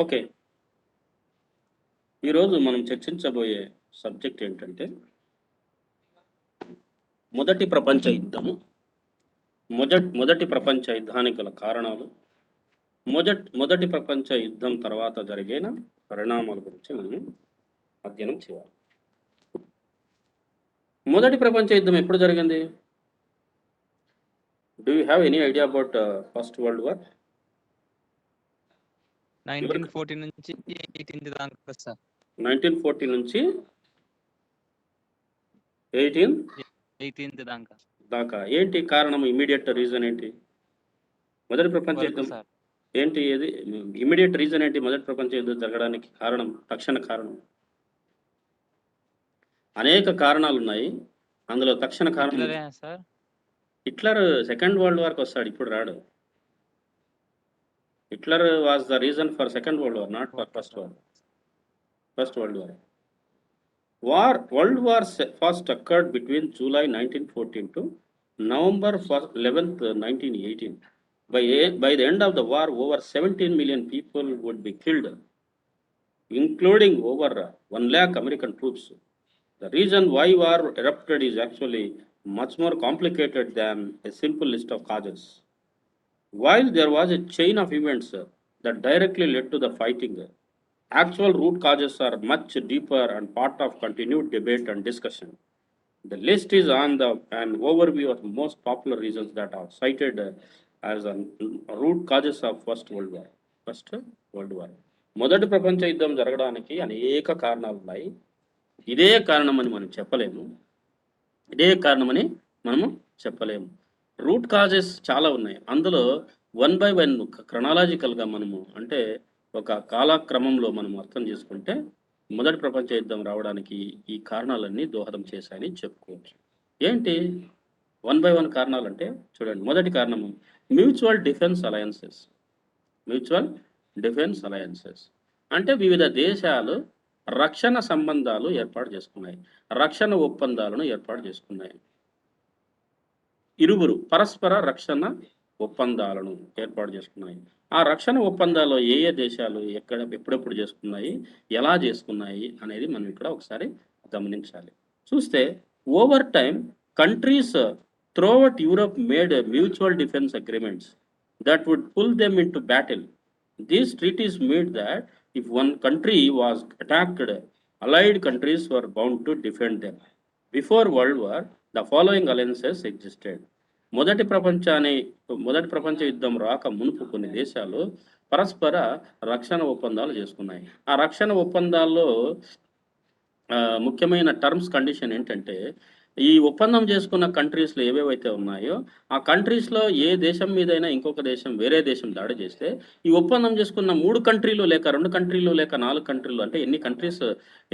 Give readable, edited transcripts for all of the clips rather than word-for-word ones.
Okay. ఈరోజు మనం చర్చించబోయే సబ్జెక్ట్ ఏంటంటే మొదటి ప్రపంచ యుద్ధము. మొదటి ప్రపంచ యుద్ధానికి గల కారణాలు, మొదటి ప్రపంచ యుద్ధం తర్వాత జరిగిన పరిణామాల గురించి మనం అధ్యయనం చేయాలి. మొదటి ప్రపంచ యుద్ధం ఎప్పుడు జరిగింది? Do you have any idea about first world war? 1940 నుంచి 18 దాకా సార్. 1940 నుంచి 18 దాకా. ఏంటి కారణం? ఇమీడియట్ రీజన్ ఏంటి? మొదటి ప్రపంచ యుద్ధం సార్ ఏంటి? ఏది ఇమీడియట్ రీజన్ ఏంటి? మొదటి ప్రపంచ యుద్ధం జరగడానికి కారణం, తక్షణ కారణం. అనేక కారణాలు ఉన్నాయి. అందులో తక్షణ కారణం సార్. హిట్లర్ సెకండ్ వరల్డ్ వార్కి వస్తాడు, ఇప్పుడు రాడు. Hitler was the reason for second world war, not for first world war. World War first occurred between July 1914 to November 11th, 1918. By the end of the war, over 17 million people would be killed, including over 1 lakh American troops. The reason why war erupted is actually much more complicated than a simple list of causes. While there was a chain of events that directly led to the fighting, actual root causes are much deeper and part of continued debate and discussion. The list is on an overview of the most popular reasons that are cited as root causes of First World War. మొదటి ప్రపంచ యుద్ధం జరగడానికి అనేక కారణాలు ఉన్నాయి. ఇదే కారణమని మనం చెప్పలేము. రూట్ కాజెస్ చాలా ఉన్నాయి. అందులో 1 by 1 క్రొనాలజికల్గా మనము, అంటే ఒక కాలక్రమంలో మనం అర్థం చేసుకుంటే మొదటి ప్రపంచ యుద్ధం రావడానికి ఈ కారణాలన్నీ దోహదం చేశాయని చెప్పుకోవచ్చు. ఏంటి 1 by 1 కారణాలు అంటే? చూడండి, మొదటి కారణము మ్యూచువల్ డిఫెన్స్ అలయన్సెస్. అంటే వివిధ దేశాలు రక్షణ సంబంధాలు ఏర్పాటు చేసుకున్నాయి, రక్షణ ఒప్పందాలను ఏర్పాటు చేసుకున్నాయి. ఇరువురు పరస్పర రక్షణ ఒప్పందాలను ఏర్పాటు చేసుకున్నాయి. ఆ రక్షణ ఒప్పందాల్లో ఏ దేశాలు ఎప్పుడెప్పుడు చేసుకున్నాయి, ఎలా చేసుకున్నాయి అనేది మనం ఇక్కడ ఒకసారి గమనించాలి. చూస్తే over time countries throughout Europe made mutual defence agreements that would pull them into battle. These treaties made that if one country was attacked, allied countries were bound to defend them. Before World War, the following alliances existed. మొదటి ప్రపంచ యుద్ధం రాక మునుపు కొన్ని దేశాలు పరస్పర రక్షణ ఒప్పందాలు చేసుకున్నాయి. ఆ రక్షణ ఒప్పందాల్లో ముఖ్యమైన టర్మ్స్, కండిషన్ ఏంటంటే, ఈ ఒప్పందం చేసుకున్న కంట్రీస్లో ఏవేవైతే ఉన్నాయో ఆ కంట్రీస్లో ఏ దేశం మీదైనా ఇంకొక దేశం, వేరే దేశం దాడి చేస్తే ఈ ఒప్పందం చేసుకున్న 3 కంట్రీలు లేక 2 కంట్రీలు లేక 4 కంట్రీలు, అంటే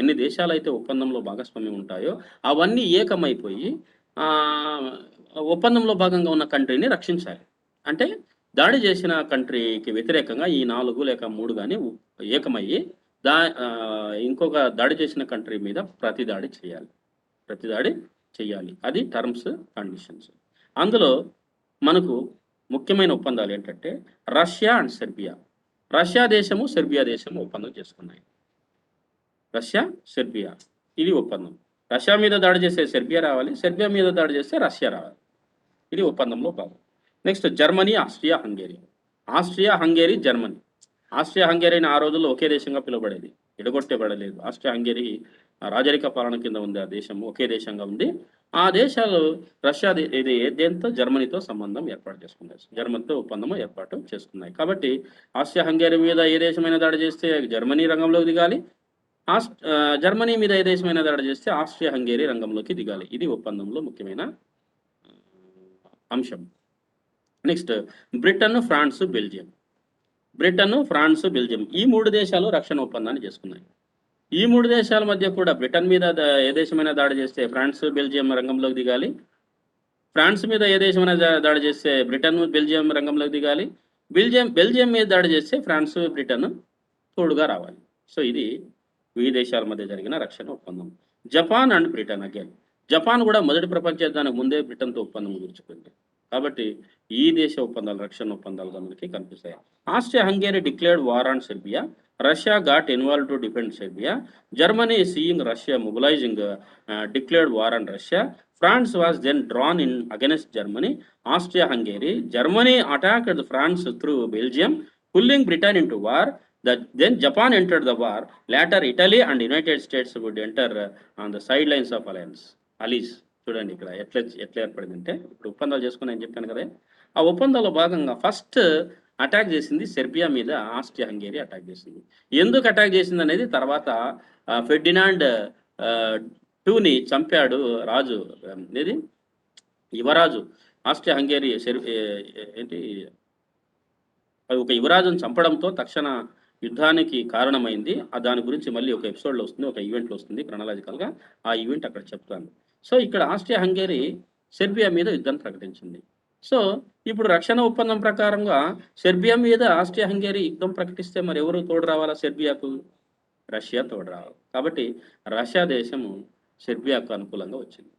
ఎన్ని దేశాలు అయితే ఒప్పందంలో భాగస్వామ్యం ఉంటాయో అవన్నీ ఏకమైపోయి ఒప్పందంలో భాగంగా ఉన్న కంట్రీని రక్షించాలి. అంటే దాడి చేసిన కంట్రీకి వ్యతిరేకంగా ఈ 4 లేక 3 కానీ ఏకమయ్యి ఇంకొక దాడి చేసిన కంట్రీ మీద ప్రతిదాడి చేయాలి. అది టర్మ్స్, కండిషన్స్. అందులో మనకు ముఖ్యమైన ఒప్పందాలు ఏంటంటే రష్యా అండ్ సెర్బియా. రష్యా దేశము, సెర్బియా దేశము ఒప్పందం చేసుకున్నాయి. రష్యా, సెర్బియా ఇది ఒప్పందం. రష్యా మీద దాడి చేస్తే సెర్బియా రావాలి, సెర్బియా మీద దాడి చేస్తే రష్యా రావాలి. ఇది ఒప్పందంలో భాగం. Next Germany, Austria, Hungary, Germany. Austria హంగేరీని ఆ రోజుల్లో ఒకే దేశంగా పిలువబడేది, ఎడగొట్టబడలేదు. ఆస్ట్రియా హంగేరీ రాజరిక పాలన కింద ఉంది. ఆ దేశం ఒకే దేశంగా ఉంది. ఆ దేశాలు రష్యా దేంతో జర్మనీతో సంబంధం ఏర్పాటు చేసుకున్నాయి, జర్మనీతో ఒప్పందం ఏర్పాటు చేసుకున్నాయి. కాబట్టి ఆస్ట్రియా హంగేరీ మీద ఏ దేశమైనా దాడి చేస్తే జర్మనీ రంగంలోకి దిగాలి, జర్మనీ మీద ఏ దేశమైనా దాడి చేస్తే ఆస్ట్రియా హంగేరీ రంగంలోకి దిగాలి. ఇది ఒప్పందంలో ముఖ్యమైన అంశం. Next Britain, France, Belgium. ఈ 3 దేశాలు రక్షణ ఒప్పందాన్ని చేసుకున్నాయి. ఈ 3 దేశాల మధ్య కూడా బ్రిటన్ మీద ఏ దేశమైనా దాడి చేస్తే ఫ్రాన్స్, బెల్జియం రంగంలోకి దిగాలి. ఫ్రాన్స్ మీద ఏ దేశమైనా దాడి చేస్తే బ్రిటన్, బెల్జియం రంగంలోకి దిగాలి. బెల్జియం మీద దాడి చేస్తే ఫ్రాన్స్, బ్రిటన్ తోడుగా రావాలి. సో ఇది ఈ దేశాల మధ్య జరిగిన రక్షణ ఒప్పందం. Japan and Britain again. Japan కూడా మొదటి ప్రపంచ యుద్ధానికి ముందే బ్రిటన్తో ఒప్పందం కుదుర్చుకుంది. కాబట్టి ఈ దేశ ఒప్పందాలు, రక్షణ ఒప్పందాలుగా మనకి కనిపిస్తాయి. Austria Hungary declared war on Serbia Russia got involved to defend Serbia. Germany, seeing Russia mobilizing, declared war on Russia. France was then drawn in against Germany. Austria-Hungary. Germany attacked France through Belgium, pulling Britain into war. Then Japan entered the war. Later, Italy and United States would enter on the sidelines of allies. చూడండి ఇక్కడ ఎట్లా ఏర్పడిందంటే ఇప్పుడు ఒప్పందాలు చేసుకుని నేను చెప్పాను కదా, ఆ ఒప్పందాల్లో భాగంగా ఫస్ట్ అటాక్ చేసింది సెర్బియా మీద ఆస్ట్రియా హంగేరీ అటాక్ చేసింది. ఎందుకు అటాక్ చేసింది అనేది తర్వాత ఫెర్డినాండ్ టూని చంపాడు రాజు, ఏది యువరాజు ఆస్ట్రియా హంగేరీ ఏంటి ఒక యువరాజును చంపడంతో తక్షణ యుద్ధానికి కారణమైంది. దాని గురించి మళ్ళీ ఒక ఎపిసోడ్లో వస్తుంది, ఒక ఈవెంట్లో వస్తుంది క్రొనాలజికల్గా. ఆ ఈవెంట్ అక్కడ చెప్తాను. సో ఇక్కడ ఆస్ట్రియా హంగేరీ సెర్బియా మీద యుద్ధం ప్రకటించింది. సో ఇప్పుడు రక్షణ ఒప్పందం ప్రకారంగా సెర్బియా మీద ఆస్ట్రియా హంగేరీ యుద్ధం ప్రకటిస్తే మరి ఎవరు తోడు రావాలా సెర్బియాకు? రష్యా తోడు రావాలి. కాబట్టి రష్యా దేశము సెర్బియాకు అనుకూలంగా వచ్చింది.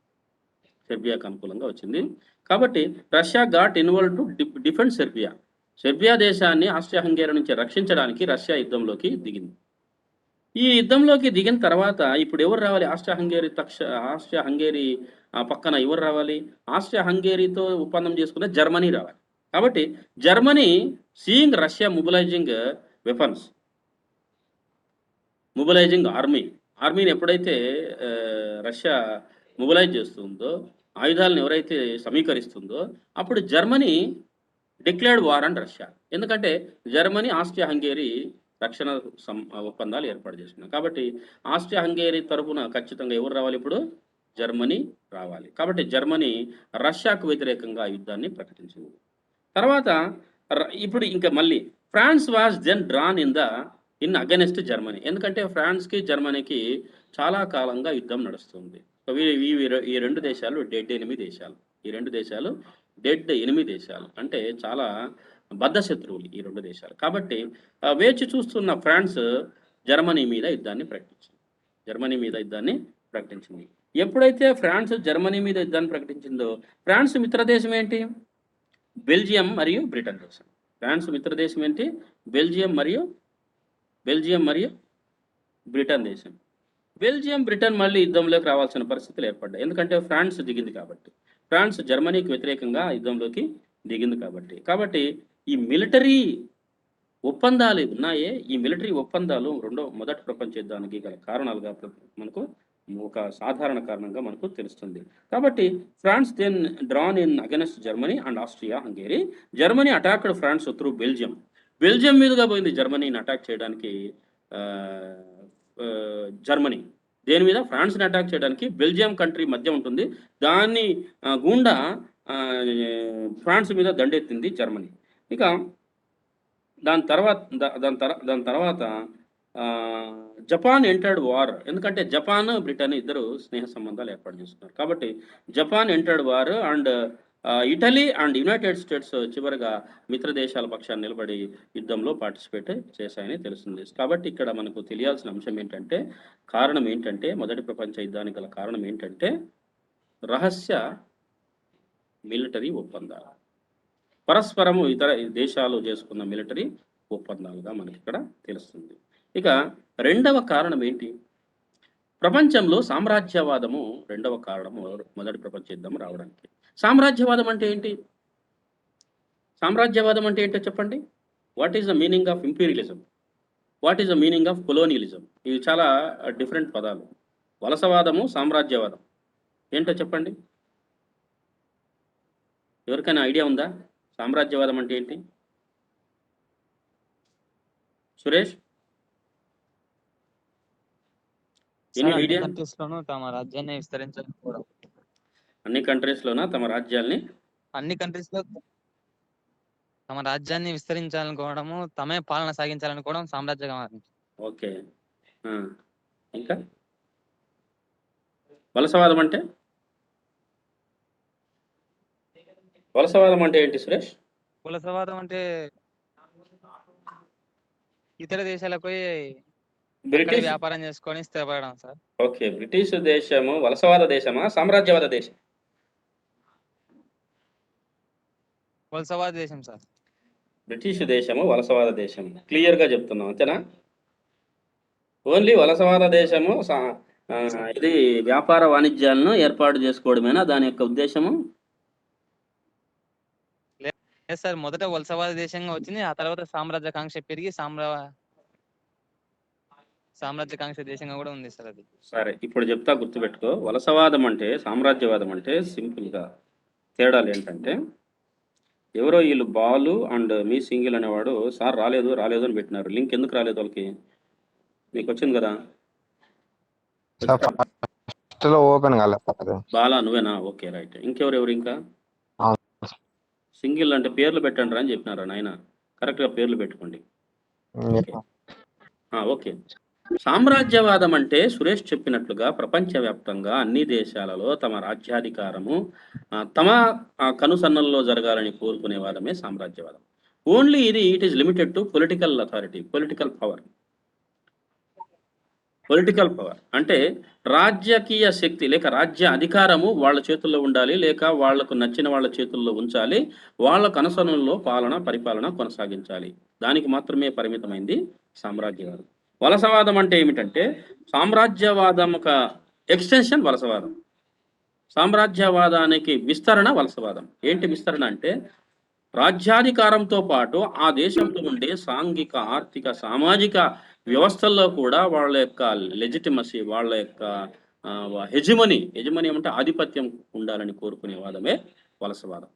కాబట్టి Russia got involve to defend Serbia. Serbia దేశాన్ని ఆస్ట్రియా హంగేరీ నుంచి రక్షించడానికి రష్యా యుద్ధంలోకి దిగింది. ఈ యుద్ధంలోకి దిగిన తర్వాత ఇప్పుడు ఎవరు రావాలి? ఆస్ట్రియా హంగేరీ పక్కన ఎవరు రావాలి? ఆస్ట్రియా హంగేరీతో ఒప్పందం చేసుకున్న జర్మనీ రావాలి. కాబట్టి Germany seeing Russia mobilising weapons, mobilising ఆర్మీని ఎప్పుడైతే రష్యా మొబిలైజ్ చేస్తుందో, ఆయుధాలను ఎవరైతే సమీకరిస్తుందో, అప్పుడు Germany declared war on Russia. ఎందుకంటే జర్మనీ ఆస్ట్రియా హంగేరీ రక్షణ ఒప్పందాలు ఏర్పాటు చేసినాయి. కాబట్టి ఆస్ట్రియా హంగేరీ తరపున ఖచ్చితంగా ఎవరు రావాలి? ఇప్పుడు జర్మనీ రావాలి. కాబట్టి జర్మనీ రష్యాకు వ్యతిరేకంగా యుద్ధాన్ని ప్రకటించింది. తర్వాత ఇప్పుడు ఇంకా మళ్ళీ France was then drawn in against Germany. ఎందుకంటే ఫ్రాన్స్కి జర్మనీకి చాలా కాలంగా యుద్ధం నడుస్తుంది. ఈ రెండు దేశాలు డెడ్ ఎనిమి దేశాలు. అంటే చాలా బద్ధ శత్రువులు ఈ రెండు దేశాలు. కాబట్టి వేచి చూస్తున్న ఫ్రాన్స్ జర్మనీ మీద యుద్ధాన్ని ప్రకటించింది. ఎప్పుడైతే ఫ్రాన్స్ జర్మనీ మీద యుద్ధాన్ని ప్రకటించిందో, ఫ్రాన్స్ మిత్రదేశం ఏంటి? బెల్జియం మరియు బ్రిటన్ దేశం. ఫ్రాన్స్ మిత్రదేశం ఏంటి? బెల్జియం మరియు బ్రిటన్ దేశం. బెల్జియం, బ్రిటన్ మళ్ళీ యుద్ధంలోకి రావాల్సిన పరిస్థితులు ఏర్పడ్డాయి. ఎందుకంటే ఫ్రాన్స్ దిగింది కాబట్టి, ఫ్రాన్స్ జర్మనీకి వ్యతిరేకంగా యుద్ధంలోకి దిగింది కాబట్టి ఈ మిలిటరీ ఒప్పందాలు ఉన్నాయే, ఈ మిలిటరీ ఒప్పందాలు మొదటి ప్రపంచ యుద్ధానికి గల కారణాలుగా మనకు ఒక సాధారణ కారణంగా మనకు తెలుస్తుంది. కాబట్టి France then drawn in against Germany and Austria Hungary. Germany attacked France through Belgium మీదుగా పోయింది జర్మనీని అటాక్ చేయడానికి. జర్మనీ దేని మీద? ఫ్రాన్స్ని అటాక్ చేయడానికి బెల్జియం కంట్రీ మధ్య ఉంటుంది, దాన్ని గుండా ఫ్రాన్స్ మీద దండెత్తింది జర్మనీ. ఇక దాని తర్వాత జపాన్ ఎంటర్డ్ వార్. ఎందుకంటే జపాన్, బ్రిటన్ ఇద్దరు స్నేహ సంబంధాలు ఏర్పాటు చేసుకున్నారు. కాబట్టి Japan entered war and Italy and United states చివరిగా మిత్ర దేశాల పక్షాన్ని నిలబడి యుద్ధంలో పార్టిసిపేట్ చేశాయని తెలుస్తుంది. కాబట్టి ఇక్కడ మనకు తెలియాల్సిన అంశం ఏంటంటే, కారణం ఏంటంటే, మొదటి ప్రపంచ యుద్ధానికి గల కారణం ఏంటంటే రహస్య మిలిటరీ ఒప్పందాలు, పరస్పరము ఇతర దేశాలు చేసుకున్న మిలిటరీ ఒప్పందాలుగా మనకి ఇక్కడ తెలుస్తుంది. ఇక రెండవ కారణం ఏంటి? ప్రపంచంలో సామ్రాజ్యవాదము రెండవ కారణము మొదటి ప్రపంచ యుద్ధం రావడానికి. సామ్రాజ్యవాదం అంటే ఏంటి? చెప్పండి. What is the meaning of imperialism? What is the meaning of colonialism? ఇవి చాలా డిఫరెంట్ పదాలు. వలసవాదము, సామ్రాజ్యవాదం ఏంటో చెప్పండి. ఎవరికైనా ఐడియా ఉందా? సామ్రాజ్యవాదం అంటే ఏంటి? సురేష్, అన్ని కంట్రీస్లోనూ తమ రాజ్యాన్ని విస్తరించాలనుకోవడం. అన్ని కంట్రీస్లోనా తమ రాజ్యాల్ని తమ రాజ్యాన్ని విస్తరించాలనుకోవడము, తమే పాలన సాగించాలనుకోవడం సామ్రాజ్యవాదం. ఓకే. ఇంకా వలసవాదం అంటే ఏంటి సురేష్? వలసవాదం అంటే ఇతర దేశాలకు పోయి బ్రిటిష్ వ్యాపారం చేసుకొని స్థిరపడడం సార్. ఓకే. బ్రిటిష్ దేశము వలసవాద దేశమా, సామ్రాజ్యవాద దేశం? వలసవాద దేశం సార్. బ్రిటిష్ దేశము వలసవాద దేశం. క్లియర్గా చెప్తున్నాం, అంతేనా? ఓన్లీ వలసవాద దేశము ఇది వ్యాపార వాణిజ్యాలను ఏర్పాటు చేసుకోవడమేనా దాని యొక్క ఉద్దేశము? లేదు సార్, మొదట వలసవాద దేశంగా వచ్చింది, ఆ తర్వాత సామ్రాజ్యకాంక్ష పెరిగి సామ్రాజ్యకాంక్ష దేశంగా కూడా ఉంది సార్ అది. సరే, ఇప్పుడు చెప్తా, గుర్తుపెట్టుకో. వలసవాదం అంటే, సామ్రాజ్యవాదం అంటే సింపుల్గా తేడాలు ఏంటంటే, ఎవరో వీళ్ళు బాలు అండ్ మీ సింగిల్ అనేవాడు సార్ రాలేదు రాలేదు అని పెట్టినారు. లింక్ ఎందుకు రాలేదు వాళ్ళకి? మీకు వచ్చింది కదా? సార్ ఫస్ట్ లో ఓపెన్ కాలేదు సార్ అది. బాలా నువ్వేనా? Okay right. ఇంకెవరెవరు ఇంకా? అవును. సింగిల్ అంటే పేర్లు పెట్టండి రా అని చెప్పినారా నాయన? కరెక్ట్గా పేర్లు పెట్టుకోండి. ఓకే. ఓకే. సామ్రాజ్యవాదం అంటే సురేష్ చెప్పినట్లుగా ప్రపంచవ్యాప్తంగా అన్ని దేశాలలో తమ రాజ్యాధికారము తమ కనుసన్నల్లో జరగాలని కోరుకునే వాదమే సామ్రాజ్యవాదం. Only it is limited to political authority, political power. Political power అంటే రాజకీయ శక్తి లేక రాజ్య అధికారము వాళ్ళ చేతుల్లో ఉండాలి, లేక వాళ్లకు నచ్చిన వాళ్ళ చేతుల్లో ఉంచాలి, వాళ్ళ కనుసన్నల్లో పరిపాలన కొనసాగించాలి. దానికి మాత్రమే పరిమితమైంది సామ్రాజ్యవాదం. వలసవాదం అంటే ఏమిటంటే సామ్రాజ్యవాదం ఒక ఎక్స్టెన్షన్ వలసవాదం. సామ్రాజ్యవాదానికి విస్తరణ వలసవాదం. ఏంటి విస్తరణ అంటే రాజ్యాధికారంతో పాటు ఆ దేశంలో ఉండే సాంఘిక, ఆర్థిక, సామాజిక వ్యవస్థల్లో కూడా వాళ్ళ యొక్క లెజిటిమసీ, వాళ్ళ యొక్క హెజిమనీ ఏమంటే ఆధిపత్యం ఉండాలని కోరుకునే వాదమే వలసవాదం.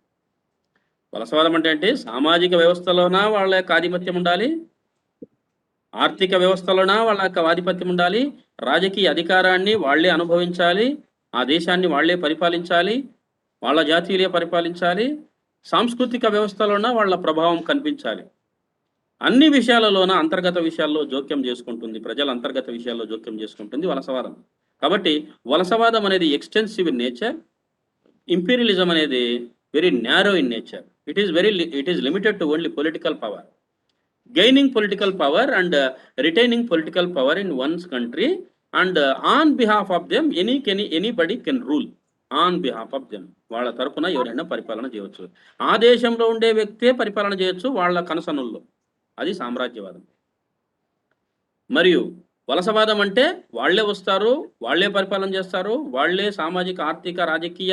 వలసవాదం అంటే సామాజిక వ్యవస్థలోన వాళ్ళ యొక్క ఆధిపత్యం ఉండాలి, ఆర్థిక వ్యవస్థలోన వాళ్ళ యొక్క ఆధిపత్యం ఉండాలి, రాజకీయ అధికారాన్ని వాళ్లే అనుభవించాలి, ఆ దేశాన్ని వాళ్లే పరిపాలించాలి, వాళ్ళ జాతీయులే పరిపాలించాలి, సాంస్కృతిక వ్యవస్థలోన వాళ్ళ ప్రభావం కనిపించాలి. అన్ని విషయాలలోన అంతర్గత విషయాల్లో జోక్యం చేసుకుంటుంది, ప్రజల అంతర్గత విషయాల్లో జోక్యం చేసుకుంటుంది వలసవాదం. కాబట్టి వలసవాదం అనేది ఎక్స్టెన్సివ్ ఇన్ నేచర్, ఇంపీరియలిజం అనేది very narrow in nature. It is limited to only political power, gaining political power and retaining political power in once country and on behalf of them anybody can rule on behalf of them. వాళ్ళ తరపున ఎవరైనా పరిపాలన చేయవచ్చు, ఆ దేశంలో ఉండే వ్యక్తే పరిపాలన చేయొచ్చు వాళ్ళ కనసనుల్లో. అది సామ్రాజ్యవాదం. మరియు వలసవాదం అంటే వాళ్లే వస్తారు, వాళ్లే పరిపాలన చేస్తారు, వాళ్లే సామాజిక, ఆర్థిక, రాజకీయ,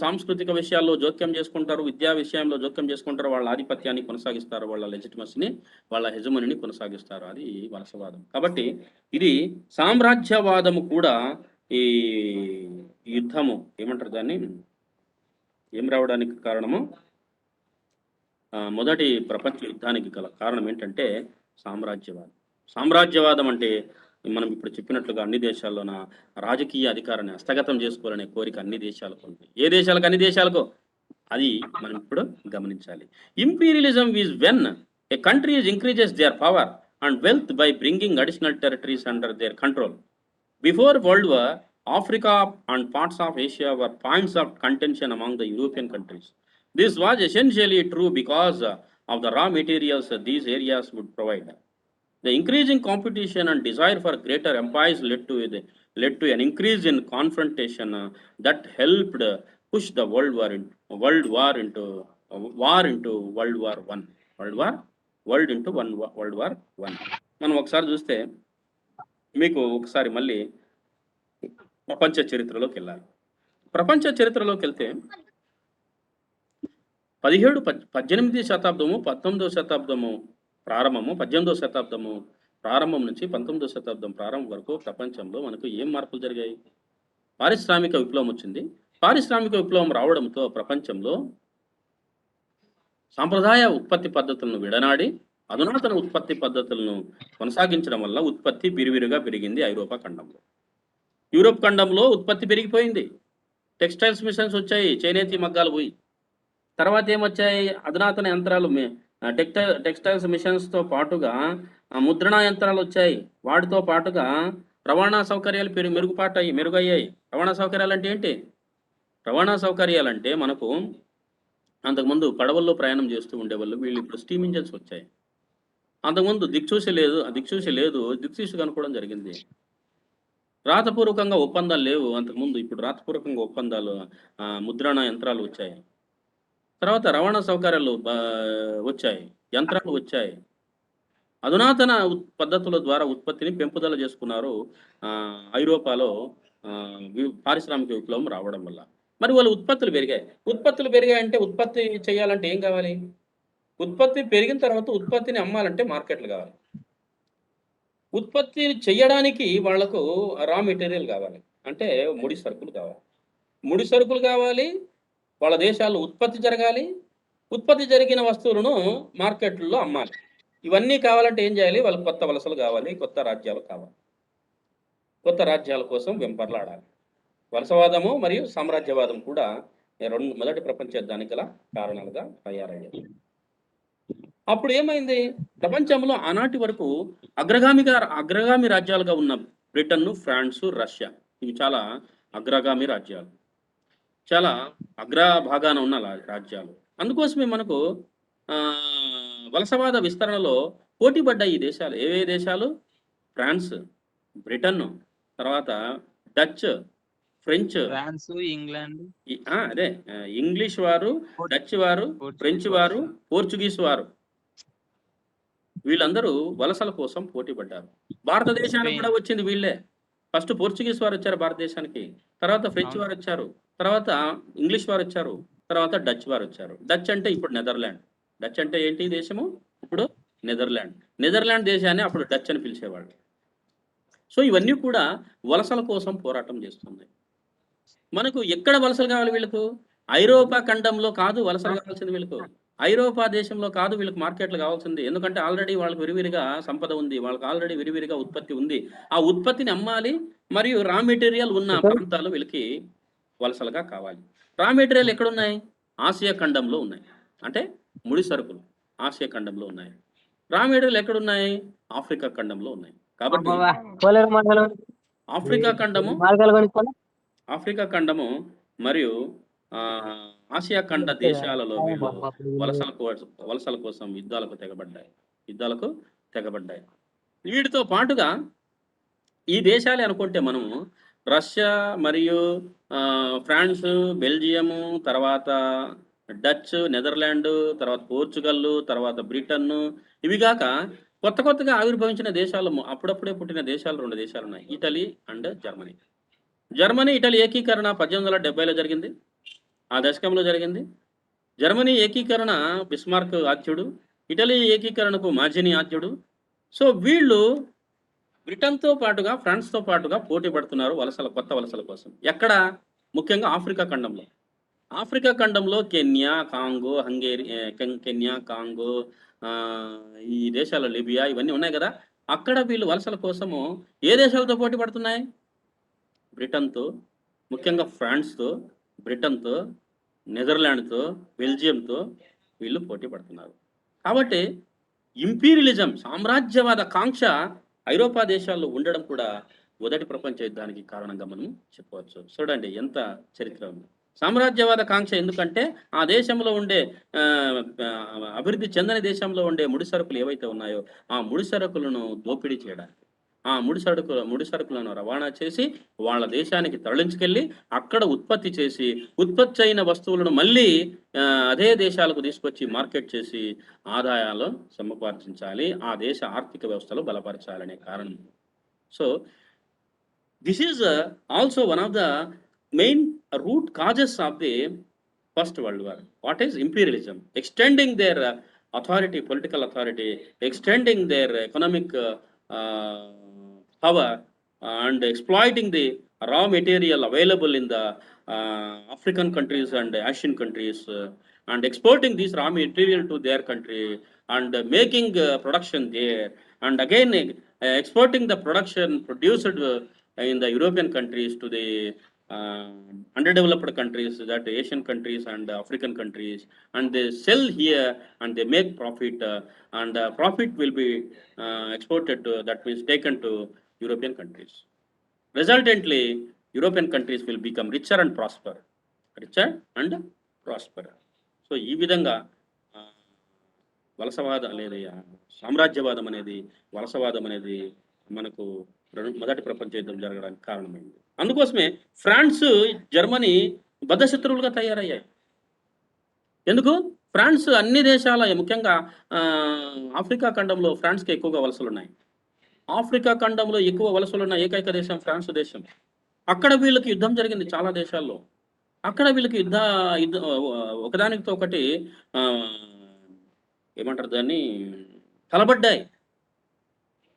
సాంస్కృతిక విషయాల్లో జోక్యం చేసుకుంటారు, విద్యా విషయంలో జోక్యం చేసుకుంటారు, వాళ్ళ ఆధిపత్యాన్ని కొనసాగిస్తారు, వాళ్ళ లెజిటిమసీని, వాళ్ళ హెజమనీని కొనసాగిస్తారు. అది వలసవాదం. కాబట్టి ఇది సామ్రాజ్యవాదము కూడా ఈ యుద్ధము ఏమంటారు దాన్ని, ఏం రావడానికి కారణము, మొదటి ప్రపంచ యుద్ధానికి గల కారణం ఏంటంటే సామ్రాజ్యవాదం. సామ్రాజ్యవాదం అంటే మనం ఇప్పుడు చెప్పినట్లుగా అన్ని దేశాల్లోన రాజకీయ అధికారాన్ని హస్తగతం చేసుకోవాలనే కోరిక అన్ని దేశాలకు ఉంది. ఏ దేశాలకు? అన్ని దేశాలకు. అది మనం ఇప్పుడు గమనించాలి. Imperialism is when a country increases there power and wealth by bringing additional territories under their control. Before world war, Africa and parts of Asia were points of contention among the European countries. This was essentially true because of the raw materials these areas would provide. The increasing competition and desire for greater empires led to an increase in confrontation that helped push the World War into World War One. మనం ఒకసారి చూస్తే మీకు ఒకసారి మళ్ళీ ప్రపంచ చరిత్రలోకి వెళ్ళాలి. ప్రపంచ చరిత్రలోకి వెళ్తే 18వ శతాబ్దము, 19వ శతాబ్దము ప్రారంభము, 18వ శతాబ్దము ప్రారంభం నుంచి 19వ శతాబ్దం ప్రారంభం వరకు ప్రపంచంలో మనకు ఏం మార్పులు జరిగాయి? పారిశ్రామిక విప్లవం వచ్చింది. పారిశ్రామిక విప్లవం రావడంతో ప్రపంచంలో సాంప్రదాయ ఉత్పత్తి పద్ధతులను విడనాడి అధునాతన ఉత్పత్తి పద్ధతులను కొనసాగించడం వల్ల ఉత్పత్తి విరివిరిగా పెరిగింది ఐరోపా ఖండంలో. యూరోప్ ఖండంలో ఉత్పత్తి పెరిగిపోయింది, టెక్స్టైల్స్ మిషన్స్ వచ్చాయి, చేనేతి మగ్గాలు పోయి. తర్వాత ఏమొచ్చాయి? అధునాతన యంత్రాలు, టెక్స్టైల్స్ మిషన్స్తో పాటుగా ముద్రణ యంత్రాలు వచ్చాయి. వాటితో పాటుగా రవాణా సౌకర్యాలు మెరుగయ్యాయి. రవాణా సౌకర్యాలు అంటే ఏంటి? రవాణా సౌకర్యాలు అంటే మనకు అంతకుముందు పడవల్లో ప్రయాణం చేస్తూ ఉండేవాళ్ళు, వీళ్ళు ఇప్పుడు స్టీమ్ ఇంజన్స్ వచ్చాయి. అంతకుముందు దిక్సూచి కనుక్కోవడం జరిగింది. రాతపూర్వకంగా ఒప్పందాలు లేవు అంతకుముందు, ఇప్పుడు రాతపూర్వకంగా ఒప్పందాలు, ముద్రణ యంత్రాలు వచ్చాయి. తర్వాత రవాణా సౌకర్యాలు వచ్చాయి, యంత్రాలు వచ్చాయి. అధునాతన పద్ధతుల ద్వారా ఉత్పత్తిని పెంపుదల చేసుకున్నారు ఐరోపాలో పారిశ్రామిక విప్లవం రావడం వల్ల. మరి వాళ్ళ ఉత్పత్తులు పెరిగాయి. ఉత్పత్తులు పెరిగాయంటే ఉత్పత్తి చేయాలంటే ఏం కావాలి? ఉత్పత్తి పెరిగిన తర్వాత ఉత్పత్తిని అమ్మాలంటే మార్కెట్లు కావాలి. ఉత్పత్తి చేయడానికి వాళ్లకు రా మెటీరియల్ కావాలి. అంటే ముడి సరుకులు కావాలి. ముడి సరుకులు కావాలి. వాళ్ళ దేశాల్లో ఉత్పత్తి జరగాలి. ఉత్పత్తి జరిగిన వస్తువులను మార్కెట్లలో అమ్మాలి. ఇవన్నీ కావాలంటే ఏం చేయాలి? వాళ్ళకి కొత్త వలసలు కావాలి, కొత్త రాజ్యాలు కావాలి. కొత్త రాజ్యాల కోసం వెంపర్లాడాలి. వలసవాదము మరియు సామ్రాజ్యవాదం కూడా మొదటి ప్రపంచ యుద్ధానికి గల కారణాలుగా తయారయ్యాయి. అప్పుడు ఏమైంది? ప్రపంచంలో ఆనాటి వరకు అగ్రగామి రాజ్యాలుగా ఉన్న బ్రిటన్, ఫ్రాన్స్, రష్యా ఇవి చాలా అగ్రగామి రాజ్యాలు, చాలా అగ్రభాగాన ఉన్న రాజ్యాలు. అందుకోసమే మనకు వలసవాద విస్తరణలో పోటీ పడ్డాయి ఈ దేశాలు. ఏవే దేశాలు? ఫ్రాన్స్, బ్రిటన్, తర్వాత డచ్, ఫ్రెంచ్, ఇంగ్లాండ్, అదే ఇంగ్లీష్ వారు, డచ్ వారు, ఫ్రెంచ్ వారు, పోర్చుగీస్ వారు వీళ్ళందరూ వలసల కోసం పోటీ పడ్డారు. భారతదేశానికి కూడా వచ్చింది వీళ్ళే. ఫస్ట్ పోర్చుగీస్ వారు వచ్చారు భారతదేశానికి, తర్వాత ఫ్రెంచ్ వారు వచ్చారు, తర్వాత ఇంగ్లీష్ వారు వచ్చారు, తర్వాత డచ్ వారు వచ్చారు. డచ్ అంటే ఇప్పుడు నెదర్లాండ్. డచ్ అంటే ఏంటి దేశము? ఇప్పుడు నెదర్లాండ్. నెదర్లాండ్ దేశాన్ని అప్పుడు డచ్ అని పిలిచేవాళ్ళు. సో ఇవన్నీ కూడా వలసల కోసం పోరాటం చేస్తుంది. మనకు ఎక్కడ వలసలు కావాలి వీళ్ళకు? ఐరోపా ఖండంలో కాదు వలసలు కావాల్సింది వీళ్ళకు. ఐరోపా దేశంలో కాదు వీళ్ళకి మార్కెట్లు కావాల్సింది. ఎందుకంటే ఆల్రెడీ వాళ్ళకి విరివిరిగా సంపద ఉంది, వాళ్ళకి ఆల్రెడీ విరివిరిగా ఉత్పత్తి ఉంది. ఆ ఉత్పత్తిని అమ్మాలి మరియు రా మెటీరియల్ ఉన్న ప్రాంతాలు వీళ్ళకి వలసలుగా కావాలి. రా మెటీరియల్ ఎక్కడున్నాయి? ఆసియా ఖండంలో ఉన్నాయి. అంటే ముడి సరుకులు ఆసియా ఖండంలో ఉన్నాయి. రా మెటీరియల్ ఎక్కడున్నాయి? ఆఫ్రికా ఖండంలో ఉన్నాయి. కాబట్టి ఆఫ్రికా ఖండము మరియు ఆసియా ఖండ దేశాలలో వీళ్ళు వలసల కోసం యుద్ధాలకు తెగబడ్డాయి. వీటితో పాటుగా ఈ దేశాలే అనుకుంటే మనము రష్యా మరియు ఫ్రాన్స్, బెల్జియము, తర్వాత డచ్, నెదర్లాండ్, తర్వాత పోర్చుగల్, తర్వాత బ్రిటన్, ఇవి కాక కొత్తగా ఆవిర్భవించిన దేశాలు, అప్పుడప్పుడే పుట్టిన దేశాలు 2 దేశాలు ఉన్నాయి. Italy and Germany. ఇటలీ ఏకీకరణ 1870లో జరిగింది. ఆ దశకంలో జరిగింది. జర్మనీ ఏకీకరణ బిస్మార్క్ ఆద్యుడు, ఇటలీ ఏకీకరణకు మాజిని ఆద్యుడు. సో వీళ్ళు బ్రిటన్తో పాటుగా ఫ్రాన్స్తో పాటుగా పోటీ పడుతున్నారు కొత్త వలసల కోసం. ఎక్కడ? ముఖ్యంగా ఆఫ్రికా ఖండంలో కెన్యా, కాంగో, కెన్యా, కాంగో, ఈ దేశాల లిబియా ఇవన్నీ ఉన్నాయి కదా. అక్కడ వీళ్ళు వలసల కోసము ఏ దేశాలతో పోటీ పడుతున్నాయి? బ్రిటన్తో, ముఖ్యంగా ఫ్రాన్స్తో, బ్రిటన్తో, నెదర్లాండ్తో, బెల్జియంతో వీళ్ళు పోటీ పడుతున్నారు. కాబట్టి ఇంపీరియలిజం, సామ్రాజ్యవాద కాంక్ష ఐరోపా దేశాల్లో ఉండడం కూడా మొదటి ప్రపంచ యుద్ధానికి కారణంగా మనం చెప్పవచ్చు. చూడండి ఎంత చరిత్ర ఉంది. సామ్రాజ్యవాద కాంక్ష ఎందుకంటే ఆ దేశంలో ఉండే అభివృద్ధి చెందని దేశంలో ఉండే ముడి సరుకులు ఏవైతే ఉన్నాయో ఆ ముడి సరుకులను దోపిడీ చేయడానికి, ఆ ముడి సరుకులను రవాణా చేసి వాళ్ళ దేశానికి తరలించుకెళ్ళి అక్కడ ఉత్పత్తి చేసి ఉత్పత్తి అయిన వస్తువులను మళ్ళీ అదే దేశాలకు తీసుకొచ్చి మార్కెట్ చేసి ఆదాయాలు సముపార్జించాలి, ఆ దేశ ఆర్థిక వ్యవస్థలో బలపరచాలనే కారణం. So this is also one of the main root causes of the First World War. What is imperialism? Extending their authority, political authority, extending their economic power and exploiting the raw material available in the African countries and Asian countries and exporting this raw material to their country and making production there and again exporting the production produced in the European countries to the underdeveloped countries, that Asian countries and African countries, and they sell here and they make profit and profit will be exported to, that means taken to European countries. Resultantly, European countries will become richer and prosper. So ఈ విధంగా వలసవాదం అనేది సామ్రాజ్యవాదం అనేది వలసవాదం అనేది మనకు మొదటి ప్రపంచ యుద్ధం జరగడానికి కారణమైంది. అందుకోసమే ఫ్రాన్స్, జర్మనీ బద్ధశత్రువులుగా తయారయ్యాయి. ఎందుకు? ఫ్రాన్స్ అన్ని దేశాల ముఖ్యంగా ఆఫ్రికా ఖండంలో ఫ్రాన్స్కి ఎక్కువగా వలసలు ఉన్నాయి. ఆఫ్రికా ఖండంలో ఎక్కువ వలసలు ఉన్న ఏకైక దేశం ఫ్రాన్స్ దేశం. అక్కడ వీళ్ళకి యుద్ధం జరిగింది చాలా దేశాల్లో. అక్కడ వీళ్ళకి యుద్ధ ఒకదానితో ఒకటి ఏమంటారు దాన్ని, తలబడ్డాయి.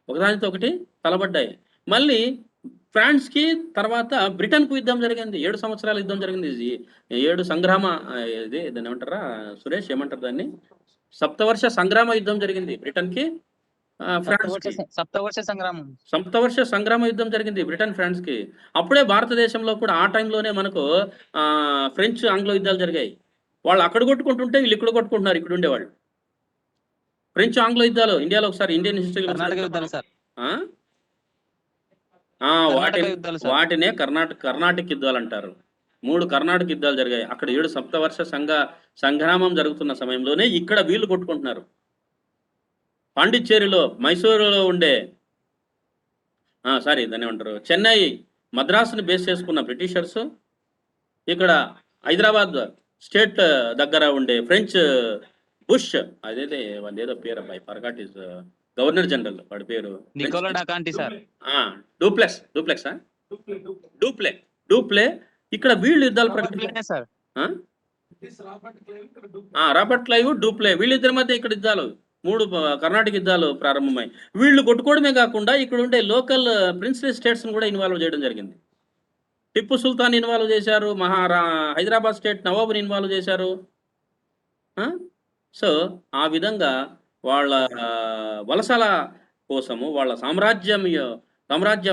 ఒకదానితో ఒకటి తలబడ్డాయి. మళ్ళీ ఫ్రాన్స్కి తర్వాత బ్రిటన్కు యుద్ధం జరిగింది. 7 సంవత్సరాల యుద్ధం జరిగింది. 7 సంగ్రామ ఇది దాన్ని ఏమంటారా సురేష్, ఏమంటారు దాన్ని, సప్తవర్ష సంగ్రామ యుద్ధం జరిగింది బ్రిటన్కి ఫ్రాన్స్కి. సప్తవర్ష సంగ్రామ యుద్ధం జరిగింది బ్రిటన్ ఫ్రాన్స్కి. అప్పుడే భారతదేశంలో కూడా ఆ టైంలోనే మనకు ఫ్రెంచ్ ఆంగ్లో యుద్ధాలు జరిగాయి. వాళ్ళు అక్కడ కొట్టుకుంటుంటే వీళ్ళు ఇక్కడ కొట్టుకుంటున్నారు ఇక్కడ ఉండేవాళ్ళు. ఫ్రెంచ్ ఆంగ్లో యుద్ధాలు ఇండియాలో ఒకసారి ఇండియన్ హిస్టరీలో వాటినే కర్ణాటక యుద్ధాలు అంటారు. 3 కర్ణాటక యుద్ధాలు జరిగాయి. అక్కడ 7 సప్తవర్ష సంగ్రామం జరుగుతున్న సమయంలోనే ఇక్కడ వీళ్ళు కొట్టుకుంటున్నారు. పాండిచ్చేరిలో, మైసూరులో ఉండే దాన్ని ఏమంటారు, చెన్నై మద్రాసుని బేస్ చేసుకున్న బ్రిటిషర్స్, ఇక్కడ హైదరాబాద్ స్టేట్ దగ్గర ఉండే ఫ్రెంచ్ బుష్, అదేదే వాళ్ళు ఏదో పేరు అబ్బాయి ఫర్గాట్ ఇస్ గవర్నర్ జనరల్, వాడి పేరు డూప్లే. ఇక్కడ వీళ్ళు యుద్ధాలు ప్రకటించారు. రాబర్ట్ క్లైవ్, డూప్లే, వీళ్ళిద్దరి మధ్య ఇక్కడ యుద్ధాలు 3 కర్ణాటక యుద్ధాలు ప్రారంభమై వీళ్ళు కొట్టుకోవడమే కాకుండా ఇక్కడ ఉండే లోకల్ ప్రిన్స్లీ స్టేట్స్ కూడా ఇన్వాల్వ్ చేయడం జరిగింది. టిప్పు సుల్తాన్ ఇన్వాల్వ్ చేశారు, హైదరాబాద్ స్టేట్ నవాబుని ఇన్వాల్వ్ చేశారు. సో ఆ విధంగా వాళ్ళ వలసల కోసము, వాళ్ళ సామ్రాజ్యవాదము సామ్రాజ్య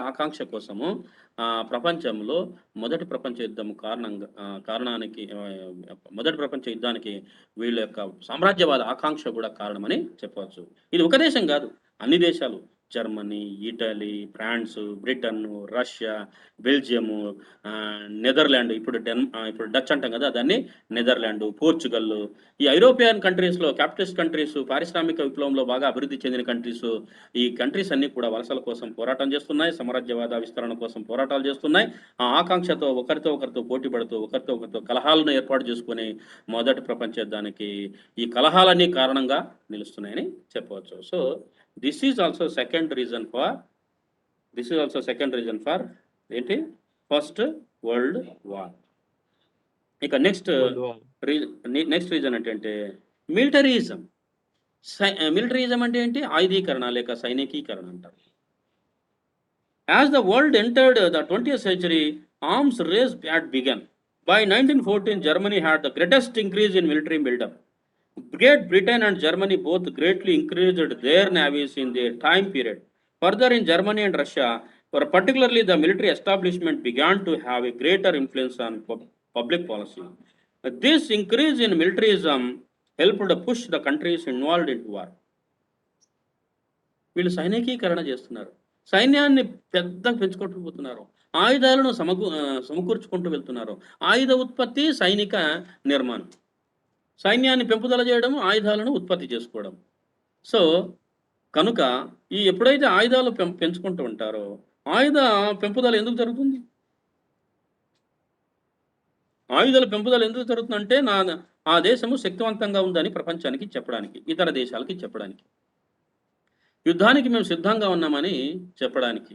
ఆకాంక్ష కోసము ప్రపంచంలో మొదటి ప్రపంచ యుద్ధం మొదటి ప్రపంచ యుద్ధానికి వీళ్ళ యొక్క సామ్రాజ్యవాద ఆకాంక్ష కూడా కారణమని చెప్పవచ్చు. ఇది ఒక దేశం కాదు, అన్ని దేశాలు, Germany, Italy, France, Britain, Russia, Belgium, Netherland, ఇప్పుడు డచ్ అంటాం కదా దాన్ని, నెదర్లాండ్, పోర్చుగల్, ఈ ఐరోపియన్ కంట్రీస్లో, క్యాపిటలిస్ట్ కంట్రీస్, పారిశ్రామిక విప్లవంలో బాగా అభివృద్ధి చెందిన కంట్రీస్, ఈ కంట్రీస్ అన్ని కూడా వలసల కోసం పోరాటం చేస్తున్నాయి, సామ్రాజ్యవాద విస్తరణ కోసం పోరాటాలు చేస్తున్నాయి. ఆ ఆకాంక్షతో ఒకరితో ఒకరితో పోటీ పడుతూ, ఒకరితో ఒకరితో కలహాలను ఏర్పాటు చేసుకుని మొదటి ప్రపంచ యుద్ధానికి ఈ కలహాలన్నీ కారణంగా నిలుస్తున్నాయని చెప్పవచ్చు. So this is also second reason for ఏంటి, ఫస్ట్ వరల్డ్ వార్. ఇక నెక్స్ట్ రీజన్ ఏంటంటే మిలిటరీజం. మిలిటరీజం అంటే ఏంటి, ఆయుధీకరణ లేక సైనికీకరణ అంటారు. As the world entered the 20th century, arms race had begun. By 1914, Germany had the greatest increase in military buildup. Great Britain and Germany both greatly increased their navies in their time period. Further, in Germany and Russia, particularly the military establishment began to have a greater influence on public policy. This increase in militarism helped to push the countries involved into war. వీళ్ళు సైనికీకరణ చేస్తున్నారు, సైన్యాన్ని పెద్దగా పెంచుకుంటూ పోతున్నారు, ఆయుధాలను సమకూర్చుకుంటూ వెళ్తున్నారు. ఆయుధ ఉత్పత్తి, సైనిక నిర్మాణం, సైన్యాన్ని పెంపుదల చేయడం, ఆయుధాలను ఉత్పత్తి చేసుకోవడం. సో కనుక ఎప్పుడైతే ఆయుధాలు పెంచుకుంటూ ఉంటారో, ఆయుధ పెంపుదల ఎందుకు జరుగుతుంది? ఆయుధాల పెంపుదల ఎందుకు జరుగుతుందంటే ఆ దేశము శక్తివంతంగా ఉందని ప్రపంచానికి చెప్పడానికి, ఇతర దేశాలకి చెప్పడానికి, యుద్ధానికి మేము సిద్ధంగా ఉన్నామని చెప్పడానికి,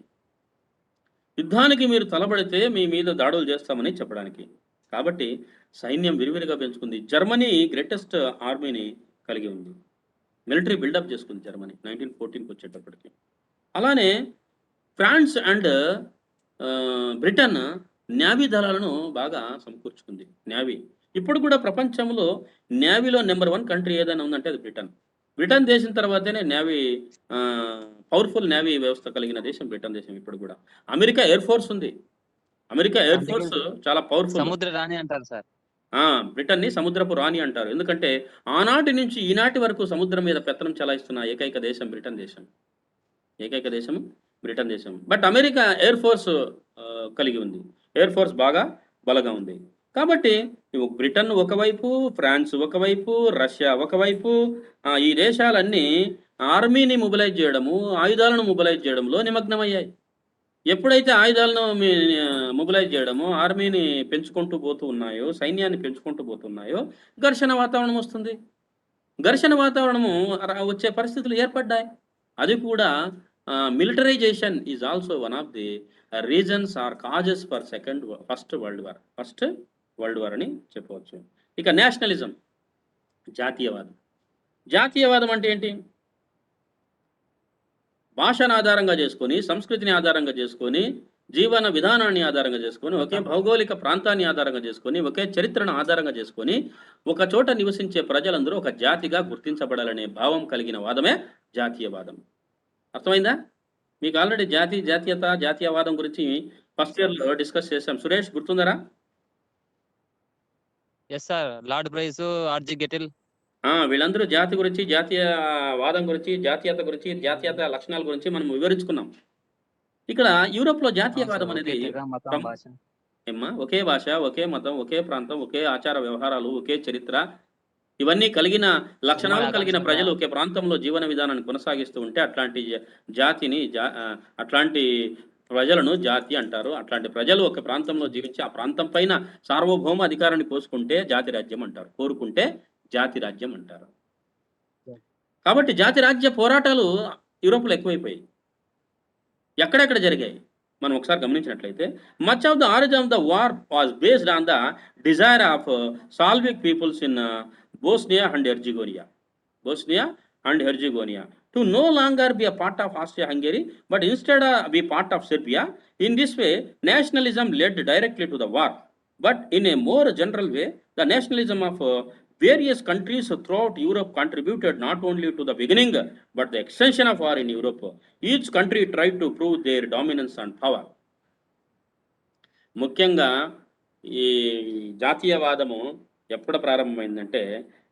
యుద్ధానికి మీరు తలబడితే మీ మీద దాడులు చేస్తామని చెప్పడానికి. కాబట్టి సైన్యం విరివిరిగా పెంచుకుంది. జర్మనీ గ్రేటెస్ట్ ఆర్మీని కలిగి ఉంది, మిలిటరీ బిల్డప్ చేసుకుంది జర్మనీ 1914కి వచ్చేటప్పటికి. అలానే ఫ్రాన్స్ అండ్ బ్రిటన్ నేవీ దళాలను బాగా సమకూర్చుకుంది. నేవీ ఇప్పుడు కూడా ప్రపంచంలో నేవీలో నెంబర్ 1 కంట్రీ ఏదైనా ఉందంటే అది బ్రిటన్. బ్రిటన్ దేశం తర్వాతనే నేవీ, పవర్ఫుల్ నేవీ వ్యవస్థ కలిగిన దేశం బ్రిటన్ దేశం. ఇప్పుడు కూడా అమెరికా ఎయిర్ ఫోర్స్ ఉంది. అమెరికా ఎయిర్ ఫోర్స్ చాలా పవర్ఫుల్. సముద్ర రాణి అంటారు సార్. బ్రిటన్ని సముద్రపు రాణి అంటారు. ఎందుకంటే ఆనాటి నుంచి ఈనాటి వరకు సముద్రం మీద పెత్తనం చలాయిస్తున్న ఏకైక దేశం బ్రిటన్ దేశం. బట్ అమెరికా ఎయిర్ ఫోర్స్ కలిగి ఉంది, ఎయిర్ ఫోర్స్ బాగా బలంగా ఉంది. కాబట్టి బ్రిటన్ ఒకవైపు, ఫ్రాన్స్ ఒకవైపు, రష్యా ఒకవైపు, ఈ దేశాలన్నీ ఆర్మీని మొబిలైజ్ చేయడము, ఆయుధాలను మొబిలైజ్ చేయడంలో నిమగ్నమయ్యాయి. ఎప్పుడైతే ఆయుధాలను మొబిలైజ్ చేయడమో, ఆర్మీని పెంచుకుంటూ పోతూ ఉన్నాయో, సైన్యాన్ని పెంచుకుంటూ పోతున్నాయో, ఘర్షణ వాతావరణం వస్తుంది. ఘర్షణ వాతావరణము వచ్చే పరిస్థితులు ఏర్పడ్డాయి. అది కూడా militarization is also one of the reasons or causes for first world war. First world war అని చెప్పవచ్చు. ఇక నేషనలిజం, జాతీయవాదం. జాతీయవాదం అంటే ఏంటి? భాషను ఆధారంగా చేసుకొని, సంస్కృతిని ఆధారంగా చేసుకొని, జీవన విధానాన్ని ఆధారంగా చేసుకొని, ఒకే భౌగోళిక ప్రాంతాన్ని ఆధారంగా చేసుకొని, ఒకే చరిత్రను ఆధారంగా చేసుకొని, ఒక చోట నివసించే ప్రజలందరూ ఒక జాతిగా గుర్తించబడాలనే భావం కలిగిన వాదమే జాతీయవాదం. అర్థమైందా? మీకు ఆల్రెడీ జాతీయత, జాతీయవాదం గురించి ఫస్ట్ ఇయర్‌లో డిస్కస్ చేశాం. సురేష్ గుర్తుందరా? Yes sir. Lord Bryce, R G Gettell. వీళ్ళందరూ జాతి గురించి, జాతీయవాదం గురించి, జాతీయత గురించి, జాతీయత లక్షణాల గురించి మనం వివరించుకున్నాం. ఇక్కడ యూరోప్‌లో జాతీయవాదం అనేది ఒకే భాష, ఒకే మతం, ఒకే ప్రాంతం, ఒకే ఆచార వ్యవహారాలు, ఒకే చరిత్ర, ఇవన్నీ కలిగిన లక్షణాలు కలిగిన ప్రజలు ఒకే ప్రాంతంలో జీవన విధానాన్ని కొనసాగిస్తూ ఉంటే అట్లాంటి ప్రజలను జాతి అంటారు. అట్లాంటి ప్రజలు ఒక ప్రాంతంలో జీవించి ఆ ప్రాంతం పైన సార్వభౌమ అధికారాన్ని కోరుకుంటే జాతి రాజ్యం అంటారు. కాబట్టి జాతి రాజ్య పోరాటాలు యూరోప్‌లో ఎక్కువైపోయాయి. ఎక్కడెక్కడ జరిగాయి మనం ఒకసారి గమనించినట్లయితే, much of the origin of the war was based on the desire of Slavic peoples in Bosnia and Herzegovina to no longer be a part of Austria-Hungary, but instead be part of Serbia. In this way, nationalism led directly to the war. But in a more general way, the nationalism of various countries throughout Europe contributed not only to the beginning, but the extension of war in Europe. Each country tried to prove their dominance and power. ముఖ్యంగా ఈ జాతీయవాదము ఎప్పుడు ప్రారంభమైందంటే,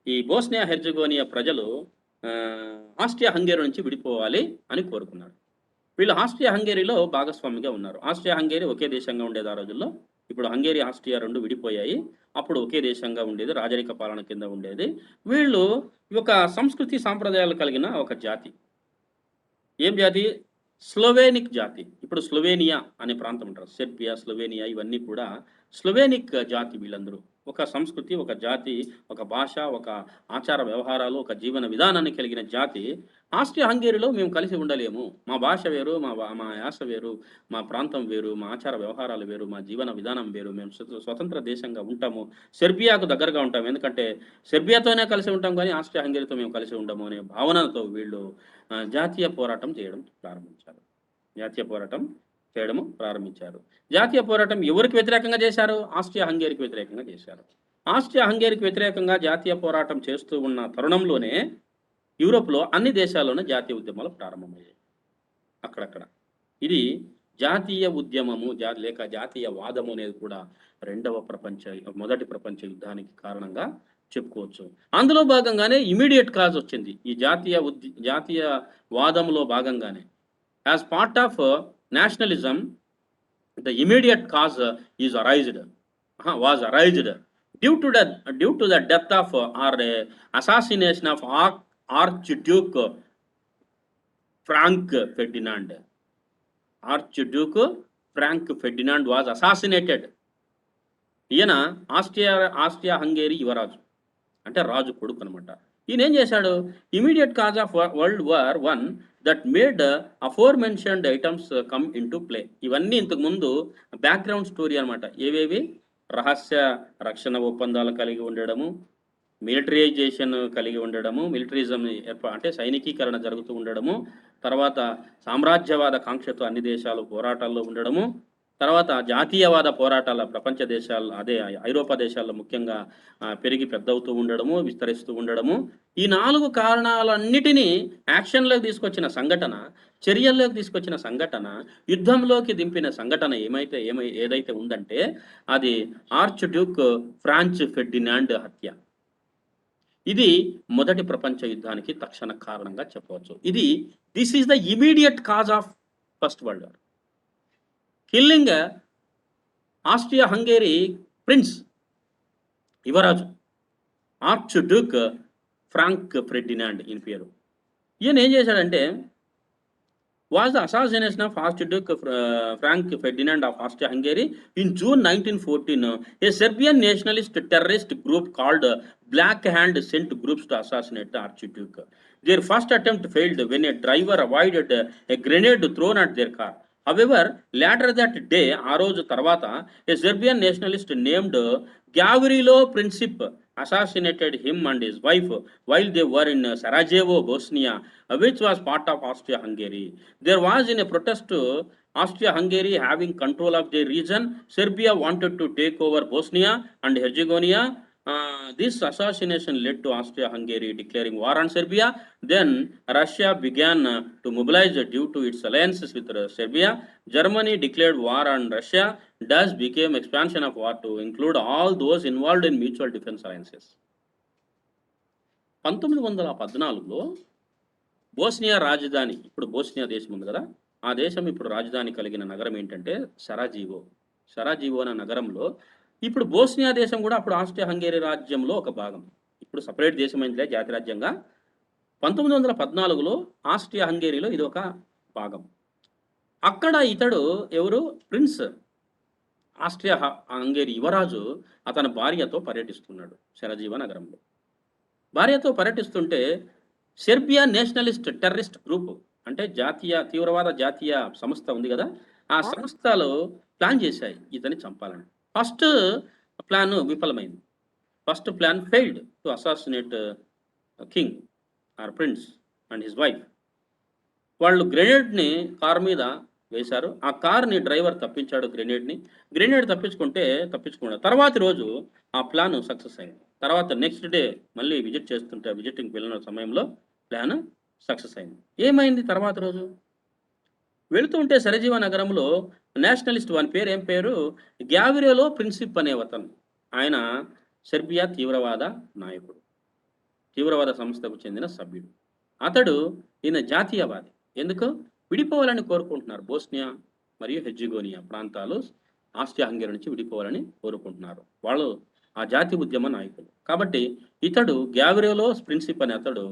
ఈ Bosnia హెర్జగోనియా ప్రజలు Austria Hungary నుంచి విడిపోవాలి అని కోరుకున్నారు. వీళ్ళు Austria హంగేరీలో భాగస్వామిగా ఉన్నారు. ఆస్ట్రియా హంగేరీ ఒకే దేశంగా ఉండేది ఆ రోజుల్లో. ఇప్పుడు హంగేరీ, ఆస్ట్రియా రెండు విడిపోయాయి. అప్పుడు ఒకే దేశంగా ఉండేది, రాజరిక పాలన కింద ఉండేది. వీళ్ళు ఒక సంస్కృతి సాంప్రదాయాలు కలిగిన ఒక జాతి. ఏం జాతి? స్లోవేనిక్ జాతి. ఇప్పుడు స్లోవేనియా అనే ప్రాంతం ఉంటారు. సెర్బియా, స్లోవేనియా ఇవన్నీ కూడా స్లోవేనిక్ జాతి. వీళ్ళందరూ ఒక సంస్కృతి, ఒక జాతి, ఒక భాష, ఒక ఆచార వ్యవహారాలు, ఒక జీవన విధానాన్ని కలిగిన జాతి. ఆస్ట్రియా హంగేరీలో మేము కలిసి ఉండలేము. మా భాష వేరు, మా యాస వేరు, మా ప్రాంతం వేరు, మా ఆచార వ్యవహారాలు వేరు, మా జీవన విధానం వేరు. మేము స్వతంత్ర దేశంగా ఉంటాము, సెర్బియాకు దగ్గరగా ఉంటాము. ఎందుకంటే సెర్బియాతోనే కలిసి ఉంటాం, కానీ ఆస్ట్రియా హంగేరీతో మేము కలిసి ఉండము అనే భావనతో వీళ్ళు జాతీయ పోరాటం చేయడం ప్రారంభించారు. జాతీయ పోరాటం ఎవరికి వ్యతిరేకంగా చేశారు? ఆస్ట్రియా హంగేరీకి వ్యతిరేకంగా చేశారు. ఆస్ట్రియా హంగేరీకి వ్యతిరేకంగా జాతీయ పోరాటం చేస్తూ ఉన్న తరుణంలోనే యూరోప్లో అన్ని దేశాల్లోనే జాతీయ ఉద్యమాలు ప్రారంభమయ్యాయి అక్కడక్కడ. ఇది జాతీయ ఉద్యమము లేక జాతీయవాదము అనేది కూడా మొదటి ప్రపంచ యుద్ధానికి కారణంగా చెప్పుకోవచ్చు. అందులో భాగంగానే ఇమీడియట్ కాజ్ వచ్చింది. ఈ జాతీయవాదంలో భాగంగానే as part of nationalism, the immediate cause was arised due to the death of or assassination of Archduke Frank Ferdinand. Archduke Frank Ferdinand was assassinated. ఈయన ఆస్ట్రియా హంగేరీ యువరాజు, అంటే రాజు కొడుకు అనమాట. ఈయన ఏం చేశాడు? Immediate cause of world war 1 that made aforementioned items come in to play. ఇవన్నీ ఇంతకు ముందు బ్యాక్గ్రౌండ్ స్టోరీ అనమాట. ఏవేవి? రహస్య రక్షణ ఒప్పందాలు కలిగి ఉండడము, మిలిటరైజేషన్ కలిగి ఉండడము, మిలిటరిజం అంటే సైనికీకరణ జరుగుతూ ఉండడము, తర్వాత సామ్రాజ్యవాద కాంక్షతో అన్ని దేశాలు పోరాటాల్లో ఉండడము, తర్వాత జాతీయవాద పోరాటాల ప్రపంచ దేశాలు, అదే ఐరోపా దేశాల్లో ముఖ్యంగా పెరిగి పెద్దవుతూ ఉండడము, విస్తరిస్తూ ఉండడము. ఈ 4 కారణాలన్నిటినీ యాక్షన్లోకి తీసుకొచ్చిన సంఘటన, చర్యల్లోకి తీసుకొచ్చిన సంఘటన, యుద్ధంలోకి దింపిన సంఘటన ఏదైతే ఉందంటే అది ఆర్చ్డ్యూక్ ఫ్రాంచ్ ఫెర్డినాండ్ హత్య. ఇది మొదటి ప్రపంచ యుద్ధానికి తక్షణ కారణంగా చెప్పవచ్చు. This is the immediate cause of first world war. Killing Austria Hungary prince, యువరాజు ఆర్చ్డ్యూక్ ఫ్రాంక్ ఫెర్డినాండ్ ఈయన పేరు. ఈయన ఏం చేశాడంటే was the assassination of Archduke Frank Ferdinand of Austria-Hungary in June 1914. A Serbian nationalist terrorist group called Black Hand sent groups to assassinate the Archduke. Their first attempt failed when a driver avoided a grenade thrown at their car. However, later that day, ఆ రోజు తర్వాత, a Serbian nationalist named Gavrilo Princip assassinated him and his wife while they were in Sarajevo, Bosnia, which was part of Austria-Hungary. There was in a protest to Austria-Hungary having control of the region. Serbia wanted to take over Bosnia and Herzegovina. This assassination led to Austria-Hungary declaring war on Serbia. Then Russia began to mobilize due to its alliances with Serbia. Germany declared war on Russia. Thus became expansion of war to include all those involved in mutual defense alliances. 1914లో Bosnia రాజధాని, ఇప్పుడు Bosnia దేశం ఉంది కదా, ఆ దేశం ఇప్పుడు రాజధాని కలిగిన నగరం ఏంటంటే సరాజీవో. సరాజీవో అనే నగరంలో ఇప్పుడు బోస్నియా దేశం కూడా అప్పుడు ఆస్ట్రియా హంగేరీ రాజ్యంలో ఒక భాగం. ఇప్పుడు సపరేట్ దేశం అయిందిలే జాతి రాజ్యంగా. 1914లో ఆస్ట్రియా హంగేరీలో ఇది ఒక భాగం. అక్కడ ఇతడు ఎవరు, ప్రిన్స్ ఆస్ట్రియా హంగేరీ యువరాజు అతని భార్యతో పర్యటిస్తున్నాడు సరాజీవో నగరంలో. భార్యతో పర్యటిస్తుంటే సెర్బియా నేషనలిస్ట్ టెర్రరిస్ట్ గ్రూప్, అంటే తీవ్రవాద జాతీయ సంస్థ ఉంది కదా, ఆ సంస్థలు ప్లాన్ చేశాయి ఇతన్ని చంపాలని. ఫస్ట్ ప్లాన్ విఫలమైంది. First plan failed to assassinate king or prince and his wife. వాళ్ళు గ్రెనేడ్ని కార్ మీద వేశారు. ఆ కార్ని డ్రైవర్ తప్పించాడు. గ్రెనేడ్ తప్పించుకున్నాడు. తర్వాతి రోజు ఆ ప్లాన్ సక్సెస్ అయింది. తర్వాత నెక్స్ట్ డే మళ్ళీ విజిటింగ్కి వెళ్ళిన సమయంలో ప్లాన్ సక్సెస్ అయింది. ఏమైంది తర్వాత రోజు? వెళుతూ ఉంటే సరజీవ నగరంలో నేషనలిస్ట్, వాని పేరు ఏం పేరు, గ్యావిరేలో ప్రిన్సిప్ అనే అతను, ఆయన సెర్బియా తీవ్రవాద నాయకుడు, తీవ్రవాద సంస్థకు చెందిన సభ్యుడు. ఈయన జాతీయవాది. ఎందుకు విడిపోవాలని కోరుకుంటున్నారు. బోస్నియా మరియు హెర్జిగోనియా ప్రాంతాలు ఆస్ట్రియా హంగేరీ నుంచి విడిపోవాలని కోరుకుంటున్నారు. వాళ్ళు ఆ జాతి ఉద్యమ నాయకులు. కాబట్టి ఇతడు గ్యావిరేలో ప్రిన్సిప్ అనే అతడు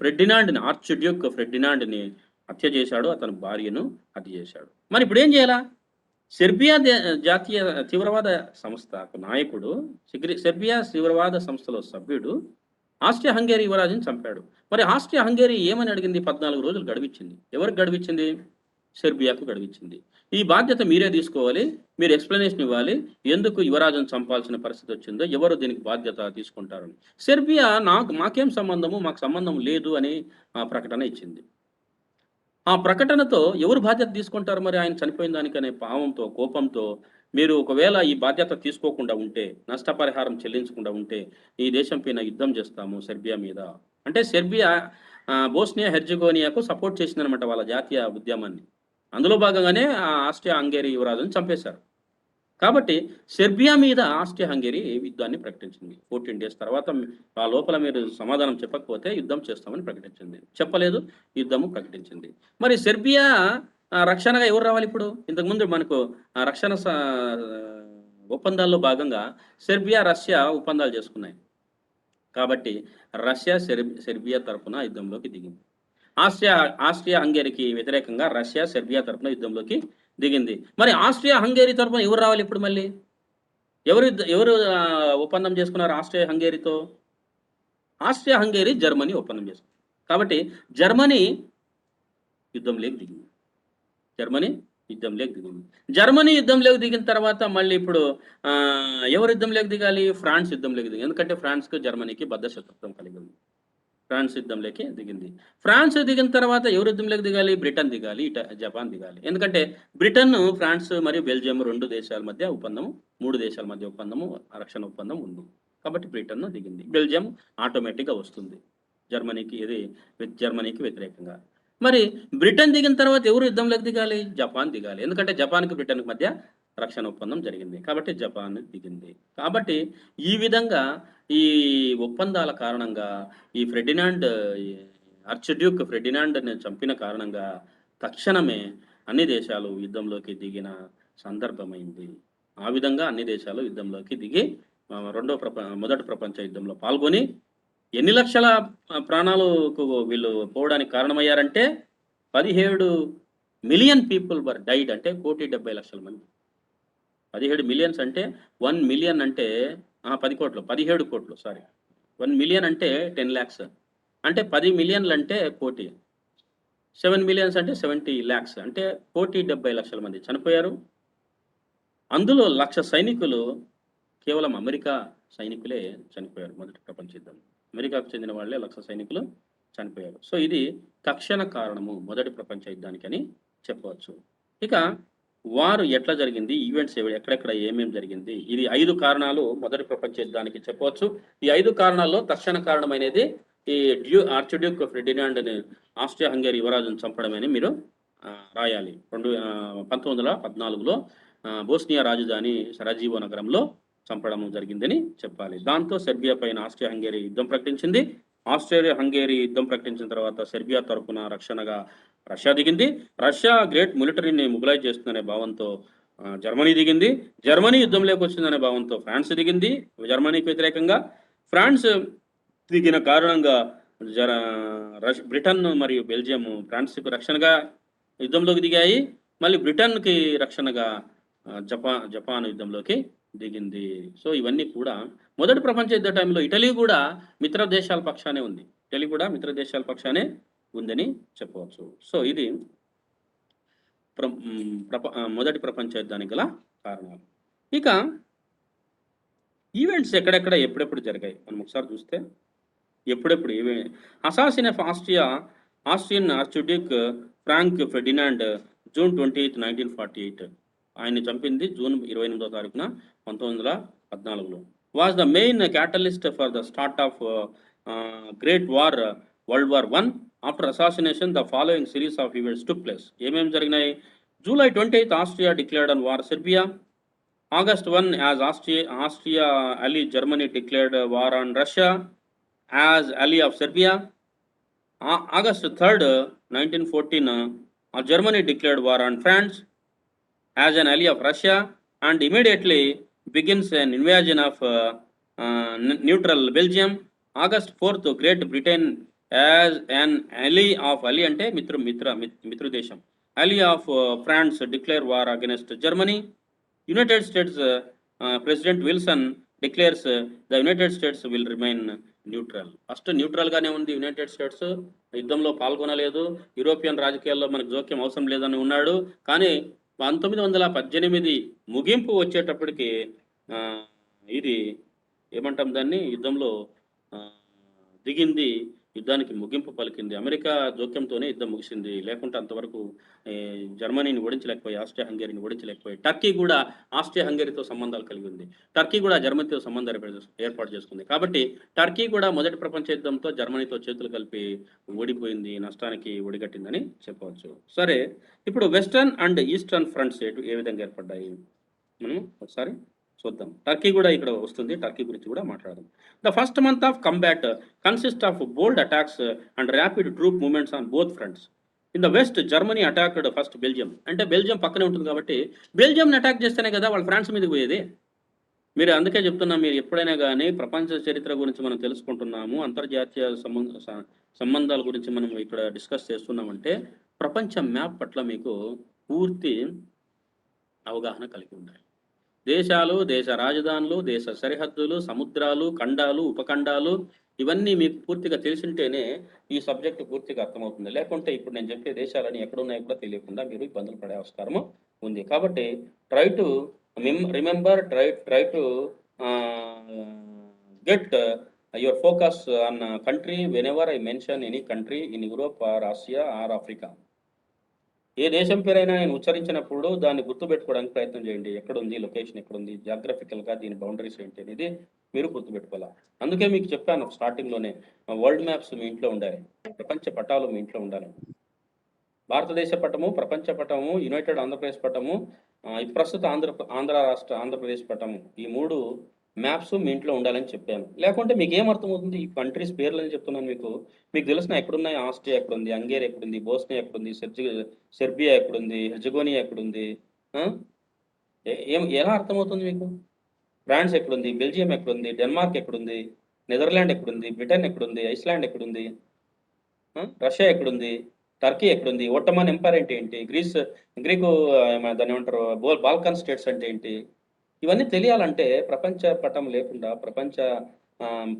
ఫెర్డినాండ్ని, ఆర్చ్డ్యూక్ ఫెర్డినాండ్ని హత్య చేశాడు. అతని భార్యను హత్య చేశాడు. మరి ఇప్పుడు ఏం చేయాలా? సెర్బియా జాతీయ తీవ్రవాద సంస్థ నాయకుడు, సెర్బియా తీవ్రవాద సంస్థలో సభ్యుడు ఆస్ట్రియా హంగేరీ యువరాజుని చంపాడు. మరి ఆస్ట్రియా హంగేరీ ఏమని అడిగింది? 14 రోజులు గడివిచ్చింది. ఎవరికి గడివిచ్చింది? సెర్బియాకు గడివిచ్చింది. ఈ బాధ్యత మీరే తీసుకోవాలి, మీరు ఎక్స్ప్లెనేషన్ ఇవ్వాలి, ఎందుకు యువరాజును చంపాల్సిన పరిస్థితి వచ్చిందో, ఎవరు దీనికి బాధ్యత తీసుకుంటారని. సెర్బియా మాకేం సంబంధము, మాకు సంబంధం లేదు అని ప్రకటన ఇచ్చింది. ఆ ప్రకటనతో ఎవరు బాధ్యత తీసుకుంటారు? మరి ఆయన చనిపోయిన దానికనే భావంతో, కోపంతో, మీరు ఒకవేళ ఈ బాధ్యత తీసుకోకుండా ఉంటే, నష్టపరిహారం చెల్లించకుండా ఉంటే ఈ దేశం పైన యుద్ధం చేస్తాము సెర్బియా మీద. అంటే సెర్బియా బోస్నియా హెర్జిగోనియాకు సపోర్ట్ చేసిందనమాట వాళ్ళ జాతీయ ఉద్యమాన్ని. అందులో భాగంగానే ఆస్ట్రియా హంగేరీ యువరాజును చంపేశారు. కాబట్టి సెర్బియా మీద ఆస్ట్రియా హంగేరీ యుద్ధాన్ని ప్రకటించింది. 14 days తర్వాత ఆ లోపల మీరు సమాధానం చెప్పకపోతే యుద్ధం చేస్తామని ప్రకటించింది. చెప్పలేదు, యుద్ధము ప్రకటించింది. మరి సెర్బియా రక్షణగా ఎవరు రావాలి ఇప్పుడు? ఇంతకుముందు మనకు రక్షణ ఒప్పందాల్లో భాగంగా సెర్బియా రష్యా ఒప్పందాలు చేసుకున్నాయి. కాబట్టి రష్యా సెర్బియా తరఫున యుద్ధంలోకి దిగింది. ఆస్ట్రియా హంగేరీకి వ్యతిరేకంగా రష్యా సెర్బియా తరఫున యుద్ధంలోకి దిగింది. మరి ఆస్ట్రియా హంగేరీ తరఫున ఎవరు రావాలి ఇప్పుడు? మళ్ళీ ఎవరు ఒప్పందం చేసుకున్నారు ఆస్ట్రియా హంగేరీతో? ఆస్ట్రియా హంగేరీ జర్మనీ ఒప్పందం చేసుకుంది. కాబట్టి జర్మనీ యుద్ధంలోకి దిగింది. జర్మనీ యుద్ధంలోకి దిగిన తర్వాత మళ్ళీ ఇప్పుడు ఎవరు యుద్ధంలోకి దిగాలి? ఫ్రాన్స్ యుద్ధంలోకి దిగింది. ఎందుకంటే ఫ్రాన్స్కు జర్మనీకి బద్ధ శత్రుత్వం కలిగి ఉంది. ఫ్రాన్స్ యుద్ధంలోకి దిగింది. ఫ్రాన్స్ దిగిన తర్వాత ఎవరు యుద్ధంలోకి దిగాలి? బ్రిటన్ దిగాలి, జపాన్ దిగాలి. ఎందుకంటే బ్రిటన్, ఫ్రాన్స్ మరియు బెల్జియం 2 దేశాల మధ్య ఒప్పందము, 3 దేశాల మధ్య ఒప్పందము, రక్షణ ఒప్పందం ఉంది. కాబట్టి బ్రిటన్ దిగింది. బెల్జియం ఆటోమేటిక్గా వస్తుంది జర్మనీకి వ్యతిరేకంగా. మరి బ్రిటన్ దిగిన తర్వాత ఎవరు యుద్ధంలోకి దిగాలి? జపాన్ దిగాలి. ఎందుకంటే జపాన్కి బ్రిటన్కి మధ్య రక్షణ ఒప్పందం జరిగింది. కాబట్టి జపాన్ దిగింది. కాబట్టి ఈ విధంగా ఈ ఒప్పందాల కారణంగా ఈ ఆర్చ్డ్యూక్ ఫెర్డినాండ్ని చంపిన కారణంగా తక్షణమే అన్ని దేశాలు యుద్ధంలోకి దిగిన సందర్భమైంది. ఆ విధంగా అన్ని దేశాలు యుద్ధంలోకి దిగి మొదటి ప్రపంచ యుద్ధంలో పాల్గొని ఎన్ని లక్షల ప్రాణాలకు వీళ్ళు పోవడానికి కారణమయ్యారంటే 17 మిలియన్ పీపుల్ వర్ డైడ్, అంటే 1,70,00,000 మంది. 17 మిలియన్స్ అంటే 1 మిలియన్ అంటే 10 కోట్లు, 17 కోట్లు సారీ. 1 మిలియన్ అంటే 10 lakhs, అంటే 10 మిలియన్లు అంటే కోటి. 7 మిలియన్స్ అంటే 70 lakhs, అంటే 1,70,00,000 మంది చనిపోయారు. అందులో 1,00,000 సైనికులు కేవలం అమెరికా సైనికులే చనిపోయారు మొదటి ప్రపంచ యుద్ధం. అమెరికాకు చెందిన వాళ్ళే 1,00,000 సైనికులు చనిపోయారు. సో ఇది తక్షణ కారణము మొదటి ప్రపంచ యుద్ధానికి అని చెప్పవచ్చు. ఇక వారు ఎట్లా జరిగింది, ఈవెంట్స్ ఎక్కడెక్కడ ఏమేమి జరిగింది, ఇది 5 కారణాలు మొదటి ప్రపంచ యుద్ధానికి చెప్పవచ్చు. ఈ 5 కారణాల్లో తక్షణ కారణమైనది ఈ ఆర్చిడ్యూక్ ఫెర్డినాండ్ని ఆస్ట్రియా హంగరీ యువరాజును చంపడమని మీరు రాయాలి. 1914లో బోస్నియా రాజధాని సరాజీవో నగరంలో చంపడం జరిగిందని చెప్పాలి. దాంతో సెర్బియా పైన ఆస్ట్రియా హంగరీ యుద్ధం ప్రకటించింది. ఆస్ట్రియా హంగరీ యుద్ధం ప్రకటించిన తర్వాత సెర్బియా తరఫున రక్షణగా రష్యా దిగింది. రష్యా గ్రేట్ మిలిటరీని మొబిలైజ్ చేస్తుందనే భావంతో జర్మనీ దిగింది. జర్మనీ యుద్ధంలోకి వచ్చిందనే భావంతో ఫ్రాన్స్ దిగింది. జర్మనీకి వ్యతిరేకంగా ఫ్రాన్స్ దిగిన కారణంగా బ్రిటన్ మరియు బెల్జియం ఫ్రాన్స్కు రక్షణగా యుద్ధంలోకి దిగాయి. మళ్ళీ బ్రిటన్కి రక్షణగా జపాన్ యుద్ధంలోకి దిగింది. సో ఇవన్నీ కూడా మొదటి ప్రపంచ యుద్ధ టైంలో ఇటలీ కూడా మిత్ర దేశాల పక్షానే ఉంది. ఇటలీ కూడా మిత్ర దేశాల పక్షానే ఉందని చెప్పవచ్చు. సో ఇది మొదటి ప్రపంచ యుద్ధానికి గల కారణాలు. ఇక ఈవెంట్స్ ఎక్కడెక్కడ ఎప్పుడెప్పుడు జరిగాయి మనం ఒకసారి చూస్తే, ఎప్పుడెప్పుడు assassin of Austrian archduke Franz Ferdinand June 20, 1948. ఆయన్ని చంపింది జూన్ 28వ తారీఖున 1914లో. Was the main catalyst for the start of great war, world war 1. After assassination the following series of events took place. ఏమేమి జరిగినాయి? July 28th, Austria declared on war Serbia. August 1, as Austria ally Germany declared war on Russia as ally of Serbia. August 3rd, 1914, Germany declared war on France as an ally of Russia, and immediately begins an invasion of neutral Belgium. August 4th, Great Britain as an ally ante mitru desham, ally of France declare war against Germany. United States President Wilson declares the United States will remain neutral. First neutral గానే ఉంది United states, యుద్ధంలో పాల్గొనలేదు, European రాజకీయాల్లో మనకు జోక్యం అవసరం లేదని ఉన్నాడు. కానీ 1918 ముగింపు వచ్చేటప్పటికి ఇది ఏమంటాం దాన్ని, యుద్ధంలో దిగింది, యుద్ధానికి ముగింపు పలికింది. అమెరికా జోక్యంతోనే యుద్ధం ముగిసింది. లేకుంటే అంతవరకు జర్మనీని ఓడించలేకపోయి, ఆస్ట్రియా హంగరీని ఓడించలేకపోయి. టర్కీ కూడా ఆస్ట్రియా హంగరీతో సంబంధాలు కలిగి ఉంది. టర్కీ కూడా జర్మనీతో సంబంధాలు ఏర్పాటు చేసుకుంది. కాబట్టి టర్కీ కూడా మొదటి ప్రపంచ యుద్ధంతో జర్మనీతో చేతులు కలిపి ఓడిపోయింది, నష్టానికి ఒడిగట్టిందని చెప్పవచ్చు. సరే, ఇప్పుడు వెస్టర్న్ అండ్ ఈస్టర్న్ ఫ్రంట్స్ ఏ విధంగా ఏర్పడ్డాయి మనం ఒకసారి చూద్దాం. టర్కీ కూడా ఇక్కడ వస్తుంది, టర్కీ గురించి కూడా మాట్లాడదాం. The first month of combat consist of bold attacks and rapid troop movements on both fronts. In the west Germany attacked first Belgium. అంటే బెల్జియం పక్కనే ఉంటుంది కాబట్టి బెల్జియంని అటాక్ చేస్తేనే కదా వాళ్ళు ఫ్రాన్స్ మీదకి పోయేది. మీరు అందుకే చెప్తున్నా, మీరు ఎప్పుడైనా కానీ ప్రపంచ చరిత్ర గురించి మనం తెలుసుకుంటున్నాము, అంతర్జాతీయ సంబంధాల గురించి మనం ఇక్కడ డిస్కస్ చేస్తున్నామంటే ప్రపంచ మ్యాప్ పట్ల మీకు పూర్తి అవగాహన కలిగి ఉండాలి. దేశాలు, దేశ రాజధానులు, దేశ సరిహద్దులు, సముద్రాలు, ఖండాలు, ఉపఖండాలు ఇవన్నీ మీకు పూర్తిగా తెలిసింటేనే ఈ సబ్జెక్ట్ పూర్తిగా అర్థమవుతుంది. లేకుంటే ఇప్పుడు నేను చెప్పే దేశాలని ఎక్కడున్నాయో కూడా తెలియకుండా మీరు ఇబ్బందులు పడే ఆస్కారము ఉంది. కాబట్టి try to remember, try to get your focus on country whenever I mention any country in Europe or Asia or Africa. ఏ దేశం పేరైనా నేను ఉచ్చరించినప్పుడు దాన్ని గుర్తుపెట్టుకోవడానికి ప్రయత్నం చేయండి. ఎక్కడుంది, లొకేషన్ ఎక్కడుంది, జాగ్రఫికల్గా దీని బౌండరీస్ ఏంటి అనేది మీరు గుర్తుపెట్టుకోవాలి. అందుకే మీకు చెప్పాను స్టార్టింగ్లోనే, వరల్డ్ మ్యాప్స్ మీ ఇంట్లో ఉండాలి, ప్రపంచ పటాలు మీ ఇంట్లో ఉండాలి. భారతదేశ పటము, ప్రపంచ పటము, యునైటెడ్ ఆంధ్రప్రదేశ్ పటము, ప్రస్తుత ఆంధ్రప్రదేశ్ పటము, ఈ 3 మ్యాప్స్ మీ ఇంట్లో ఉండాలని చెప్పాను. లేకుంటే మీకు ఏమర్థమవుతుంది? ఈ కంట్రీస్ పేర్లని చెప్తున్నాను మీకు తెలిసిన ఎక్కడున్నాయి? ఆస్ట్రియా ఎక్కడుంది, హంగేరీ ఎక్కడుంది, బోస్నియా ఎక్కడుంది, సెర్బియా ఎక్కడుంది, హెర్జగోనియా ఎక్కడుంది, ఎలా అర్థమవుతుంది మీకు? ఫ్రాన్స్ ఎక్కడుంది, బెల్జియం ఎక్కడుంది, డెన్మార్క్ ఎక్కడుంది, నెదర్లాండ్ ఎక్కడుంది, బ్రిటన్ ఎక్కడుంది, ఐస్లాండ్ ఎక్కడుంది, రష్యా ఎక్కడుంది, టర్కీ ఎక్కడుంది? ఒట్టమాన్ ఎంపైర్ అంటే ఏంటి? గ్రీకు దాన్ని ఏమంటారు? బాల్కన్ స్టేట్స్ అంటే ఏంటి? ఇవన్నీ తెలియాలంటే ప్రపంచ పటం లేకుండా, ప్రపంచ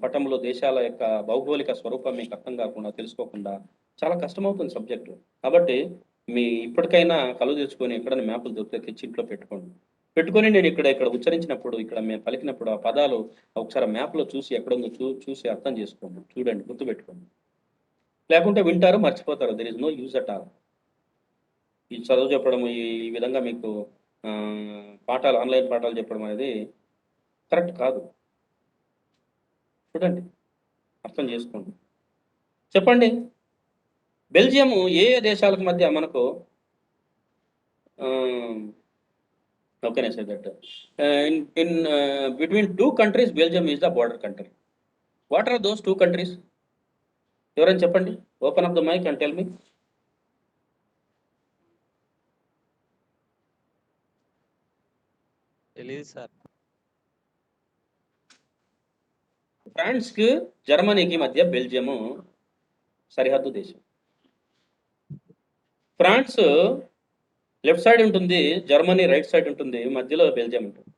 పటంలో దేశాల యొక్క భౌగోళిక స్వరూపం మీకు అర్థం కాకుండా, తెలుసుకోకుండా చాలా కష్టమవుతుంది సబ్జెక్టు. కాబట్టి ఇప్పటికైనా కళ్ళు తెచ్చుకొని ఎక్కడైనా మ్యాపులు దొరికితే తెచ్చి ఇంట్లో పెట్టుకోండి. పెట్టుకొని నేను ఇక్కడ ఉచ్చరించినప్పుడు, ఇక్కడ మేము పలికినప్పుడు ఆ పదాలు ఒకసారి మ్యాప్‌లో చూసి ఎక్కడుందో చూసి అర్థం చేసుకోండి. చూడండి, గుర్తుపెట్టుకోండి. లేకుంటే వింటారు, మర్చిపోతారు. There is no use at all. ఈ చదువు చెప్పడం, ఈ విధంగా మీకు ఆన్‌లైన్ పాఠాలు చెప్పడం అనేది కరెక్ట్ కాదు. చూడండి, అర్థం చేసుకోండి. చెప్పండి, బెల్జియం ఏ దేశాలకు మధ్య మనకు how can I say that? In between two countries, Belgium is the border country. What are those two countries? ఎవరైనా చెప్పండి. Open up the mic and tell me. తెలీదు సార్. ఫ్రాన్స్కి జర్మనీకి మధ్య బెల్జియము సరిహద్దు దేశం. ఫ్రాన్స్ లెఫ్ట్ సైడ్ ఉంటుంది, Germany right side ఉంటుంది, మధ్యలో బెల్జియం ఉంటుంది.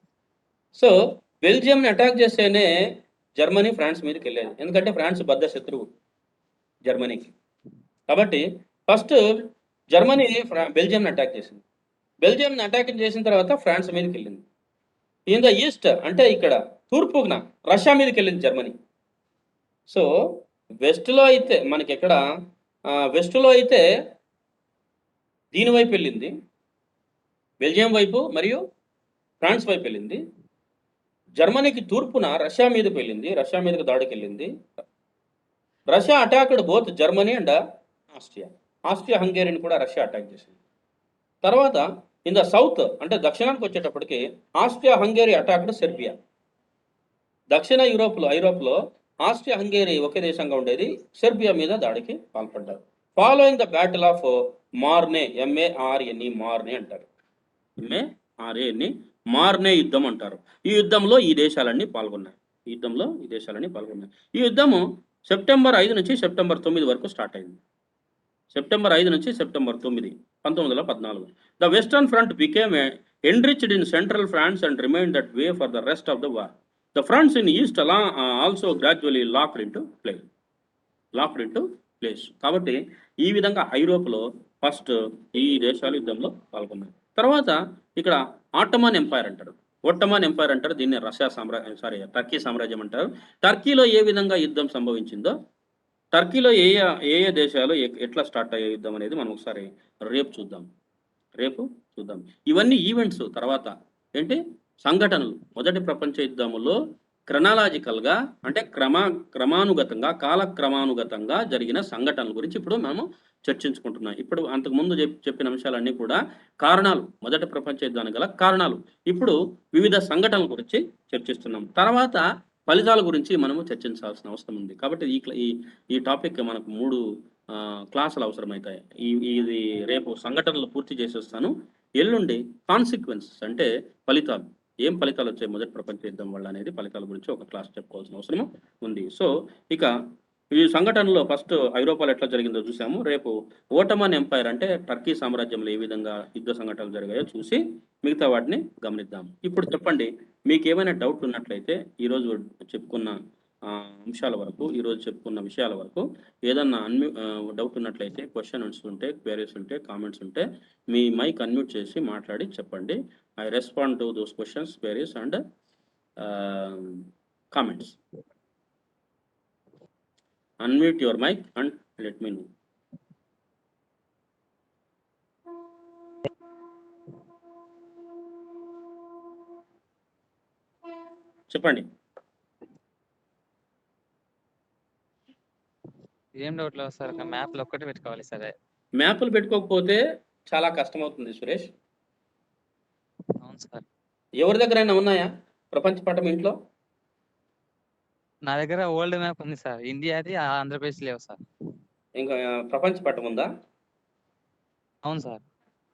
సో బెల్జియంని అటాక్ చేస్తేనే జర్మనీ ఫ్రాన్స్ మీదకి వెళ్ళేది. ఎందుకంటే ఫ్రాన్స్ బద్ధ శత్రువు జర్మనీకి. కాబట్టి ఫస్ట్ జర్మనీ బెల్జియంని అటాక్ చేసింది. బెల్జియంని అటాక్ చేసిన తర్వాత ఫ్రాన్స్ మీదకి వెళ్ళింది. ఇన్ ద ఈస్ట్ అంటే ఇక్కడ తూర్పున రష్యా మీదకి వెళ్ళింది జర్మనీ. సో వెస్ట్లో అయితే మనకి ఎక్కడ వెస్ట్లో అయితే దీని వైపు వెళ్ళింది, బెల్జియం వైపు మరియు ఫ్రాన్స్ వైపు వెళ్ళింది. జర్మనీకి తూర్పున రష్యా మీదకి వెళ్ళింది, రష్యా మీదకి దాడికి వెళ్ళింది. Russia attacked both Germany and Austria హంగేరీని కూడా రష్యా అటాక్ చేసింది. తర్వాత ఇన్ ద సౌత్ అంటే దక్షిణానికి వచ్చేటప్పటికి ఆస్ట్రియా హంగేరీ అటాక్డ్ సెర్బియా. దక్షిణ ఐరోప్లో ఆస్ట్రియా హంగేరీ ఒకే దేశంగా ఉండేది, సెర్బియా మీద దాడికి పాల్పడ్డారు. Following the battle of Marne, MARNE, Marne అంటారు. MARNE, మార్నే యుద్ధం అంటారు. ఈ యుద్ధంలో ఈ దేశాలన్నీ పాల్గొన్నాయి. ఈ యుద్ధము సెప్టెంబర్ 5 నుంచి సెప్టెంబర్ 9 వరకు స్టార్ట్ అయింది. సెప్టెంబర్ 5 నుంచి September 9, 1914. The western front became enriched in central France and remained that way for the rest of the war. The fronts in east also gradually locked into place. కాబట్టి ఈ విధంగా ఐరోప్లో first ఈ దేశాలు యుద్ధంలో పాల్గొన్నాయి. తర్వాత ఇక్కడ ఆటోమన్ ఎంపైర్ అంటారు, దీన్ని టర్కీ సామ్రాజ్యం అంటారు. టర్కీలో ఏ విధంగా యుద్ధం సంభవించిందో, టర్కీలో ఏ దేశాలు ఎట్లా స్టార్ట్ అయ్యే యుద్ధం అనేది మనం ఒకసారి రేపు చూద్దాం. ఇవన్నీ ఈవెంట్స్. తర్వాత ఏంటి సంఘటనలు. మొదటి ప్రపంచ యుద్ధములో క్రనాలాజికల్గా అంటే కాలక్రమానుగతంగా జరిగిన సంఘటనల గురించి ఇప్పుడు మనం చర్చించుకుంటున్నాం. ఇప్పుడు అంతకుముందు చెప్పిన అంశాలన్నీ కూడా కారణాలు, మొదటి ప్రపంచ యుద్ధానికి గల కారణాలు. ఇప్పుడు వివిధ సంఘటనల గురించి చర్చిస్తున్నాం. తర్వాత ఫలితాల గురించి మనము చర్చించాల్సిన అవసరం ఉంది. కాబట్టి ఈ టాపిక్ మనకు 3 క్లాసులు అవసరమవుతాయి. ఇది రేపు సంఘటనలు పూర్తి చేసేస్తాను. ఎల్లుండి కాన్సిక్వెన్సెస్ అంటే ఫలితాలు, ఏం ఫలితాలు వచ్చాయి మొదటి ప్రపంచ యుద్ధం వల్ల అనేది ఫలితాల గురించి ఒక క్లాస్ చెప్పుకోవాల్సిన అవసరం ఉంది. సో ఇక ఈ సంఘటనలో ఫస్ట్ ఐరోపాలో ఎట్లా జరిగిందో చూసాము. రేపు ఓటమన్ ఎంపైర్ అంటే టర్కీ సామ్రాజ్యంలో ఏ విధంగా యుద్ధ సంఘటనలు జరిగాయో చూసి మిగతా వాటిని గమనిద్దాం. ఇప్పుడు చెప్పండి, మీకు ఏమైనా డౌట్ ఉన్నట్లయితే ఈరోజు చెప్పుకున్న అంశాల వరకు, ఈరోజు చెప్పుకున్న విషయాల వరకు ఏదన్నా డౌట్ ఉన్నట్లయితే, క్వశ్చన్స్ ఉంటే, క్వైరీస్ ఉంటే, కామెంట్స్ ఉంటే మీ మైక్ అన్మ్యూట్ చేసి మాట్లాడి చెప్పండి. I respond to those questions, queries and comments. Unmute your mic and let me know. చెప్పండి. ఏం డౌట్ లేదు సార్, మ్యాప్లు ఒక్కటి పెట్టుకోవాలి. సరే, మ్యాప్లు పెట్టుకోకపోతే చాలా కష్టం అవుతుంది సురేష్. అవును సార్. ఎవరి దగ్గరైనా ఉన్నాయా ప్రపంచ పటం ఇంట్లో? నా దగ్గర ఓల్డ్ మ్యాప్ ఉంది సార్, ఇండియాది, ఆంధ్రప్రదేశ్ లేవు సార్. ఇంకా ప్రపంచ పటం ఉందా? అవును సార్.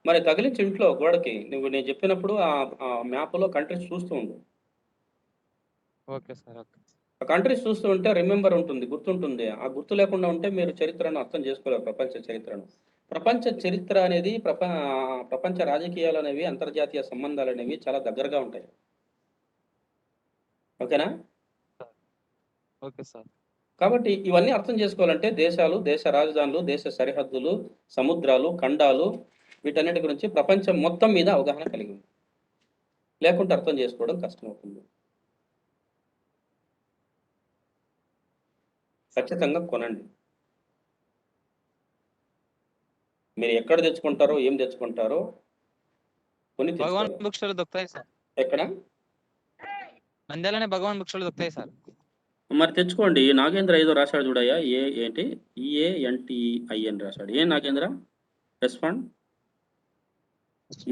మరి తగిలించి ఇంట్లో గోడకి, నేను చెప్పినప్పుడు ఆ మ్యాప్లో కంట్రీస్ చూస్తూ ఉండు. Okay sir, okay. ఆ కంట్రీస్ చూస్తూ ఉంటే రిమెంబర్ ఉంటుంది, గుర్తుంటుంది. ఆ గుర్తు లేకుండా ఉంటే మీరు చరిత్రను అర్థం చేసుకోలేరు, ప్రపంచ చరిత్రను. ప్రపంచ చరిత్ర అనేది ప్రపంచ రాజకీయాలు అనేవి అంతర్జాతీయ సంబంధాలు అనేవి చాలా దగ్గరగా ఉంటాయి. ఓకేనా? Okay sir. కాబట్టి ఇవన్నీ అర్థం చేసుకోవాలంటే దేశాలు, దేశ రాజధానులు, దేశ సరిహద్దులు, సముద్రాలు, ఖండాలు వీటన్నిటి గురించి ప్రపంచం మొత్తం మీద అవగాహన కలిగి ఉంది. లేకుంటే అర్థం చేసుకోవడం కష్టమవుతుంది. ఖచ్చితంగా కొనండి. మీరు ఎక్కడ తెచ్చుకుంటారో, ఏం తెచ్చుకుంటారో కొని భగవాన్ తెచ్చుకోవాలి. బుక్ స్టోర్ దొరుకుతాయి సార్. ఎక్కడ? నంద్యాలనే భగవాన్ బుక్ స్టోర్ దొరుకుతాయి సార్. మరి తెచ్చుకోండి. నాగేంద్ర ఏదో రాశాడు చూడయ్యా, ఏంటి EANTI అని రాశాడు. ఏం నాగేంద్ర? రెస్పాండ్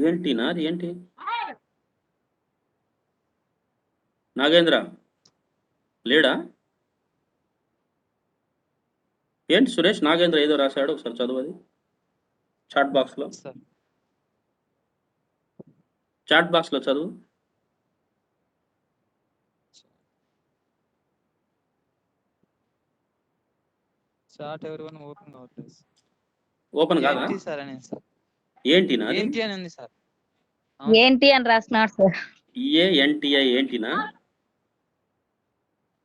ఏంటినా? అది ఏంటి నాగేంద్ర? లేడా? ఏంటి సురేష్? నాగేంద్ర ఏదో రాశాడు, ఒకసారి చదువు అది చాట్ బాక్స్లో. సార్ చాట్ బాక్స్లో చదువు. చాట్ ఎవరివన్ ఓపెన్ అవ్వట్లేదు. ఓపెన్ కాదా? ఏంటి సార్ అని సార్. ఏంటినా? అది ఏంటి అని ఉంది సార్. ఏంటి అని రాస్తున్నాడు సార్. EANTI ఏంటినా?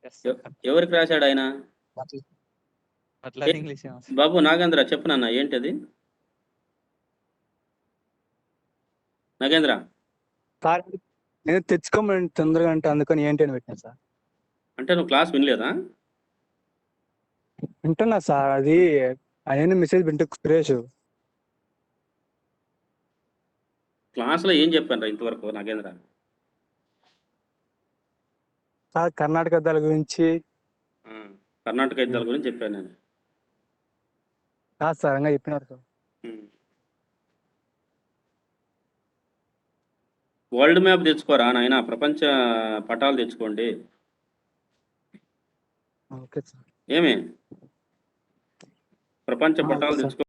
Yes, sir. ఎవరికి రాశాడు ఆయన? అట్లా ఇంగ్లీష్ ఏమో సార్. బాబు నాగేంద్ర చెప్పు నాన్న, ఏంటది? నాగేంద్ర సార్ నేను తెచ్చుకోమని తొందరగా అంటే అందుకని ఏంటి అని పెట్టాను సార్. అంటే నువ్వు క్లాస్ వినలేదా? వింటున్నా సార్, అది ఆయన మెసేజ్ వింటే సురేష్ క్లాస్లో ఏం చెప్పాను ఇంతవరకు నాగేంద్ర? సార్ కర్ణాటక దాని గురించి కర్ణాటక యుద్ధాల గురించి చెప్పాను నేను. కాదు సార్ ఇంకా చెప్పినారు సార్. వరల్డ్ మ్యాప్ తెచ్చుకోరా నాయన, ప్రపంచ పటాలు తెచ్చుకోండి. Okay sir. ఏమి ప్రపంచ పటాలు సార్. తెచ్చుకో.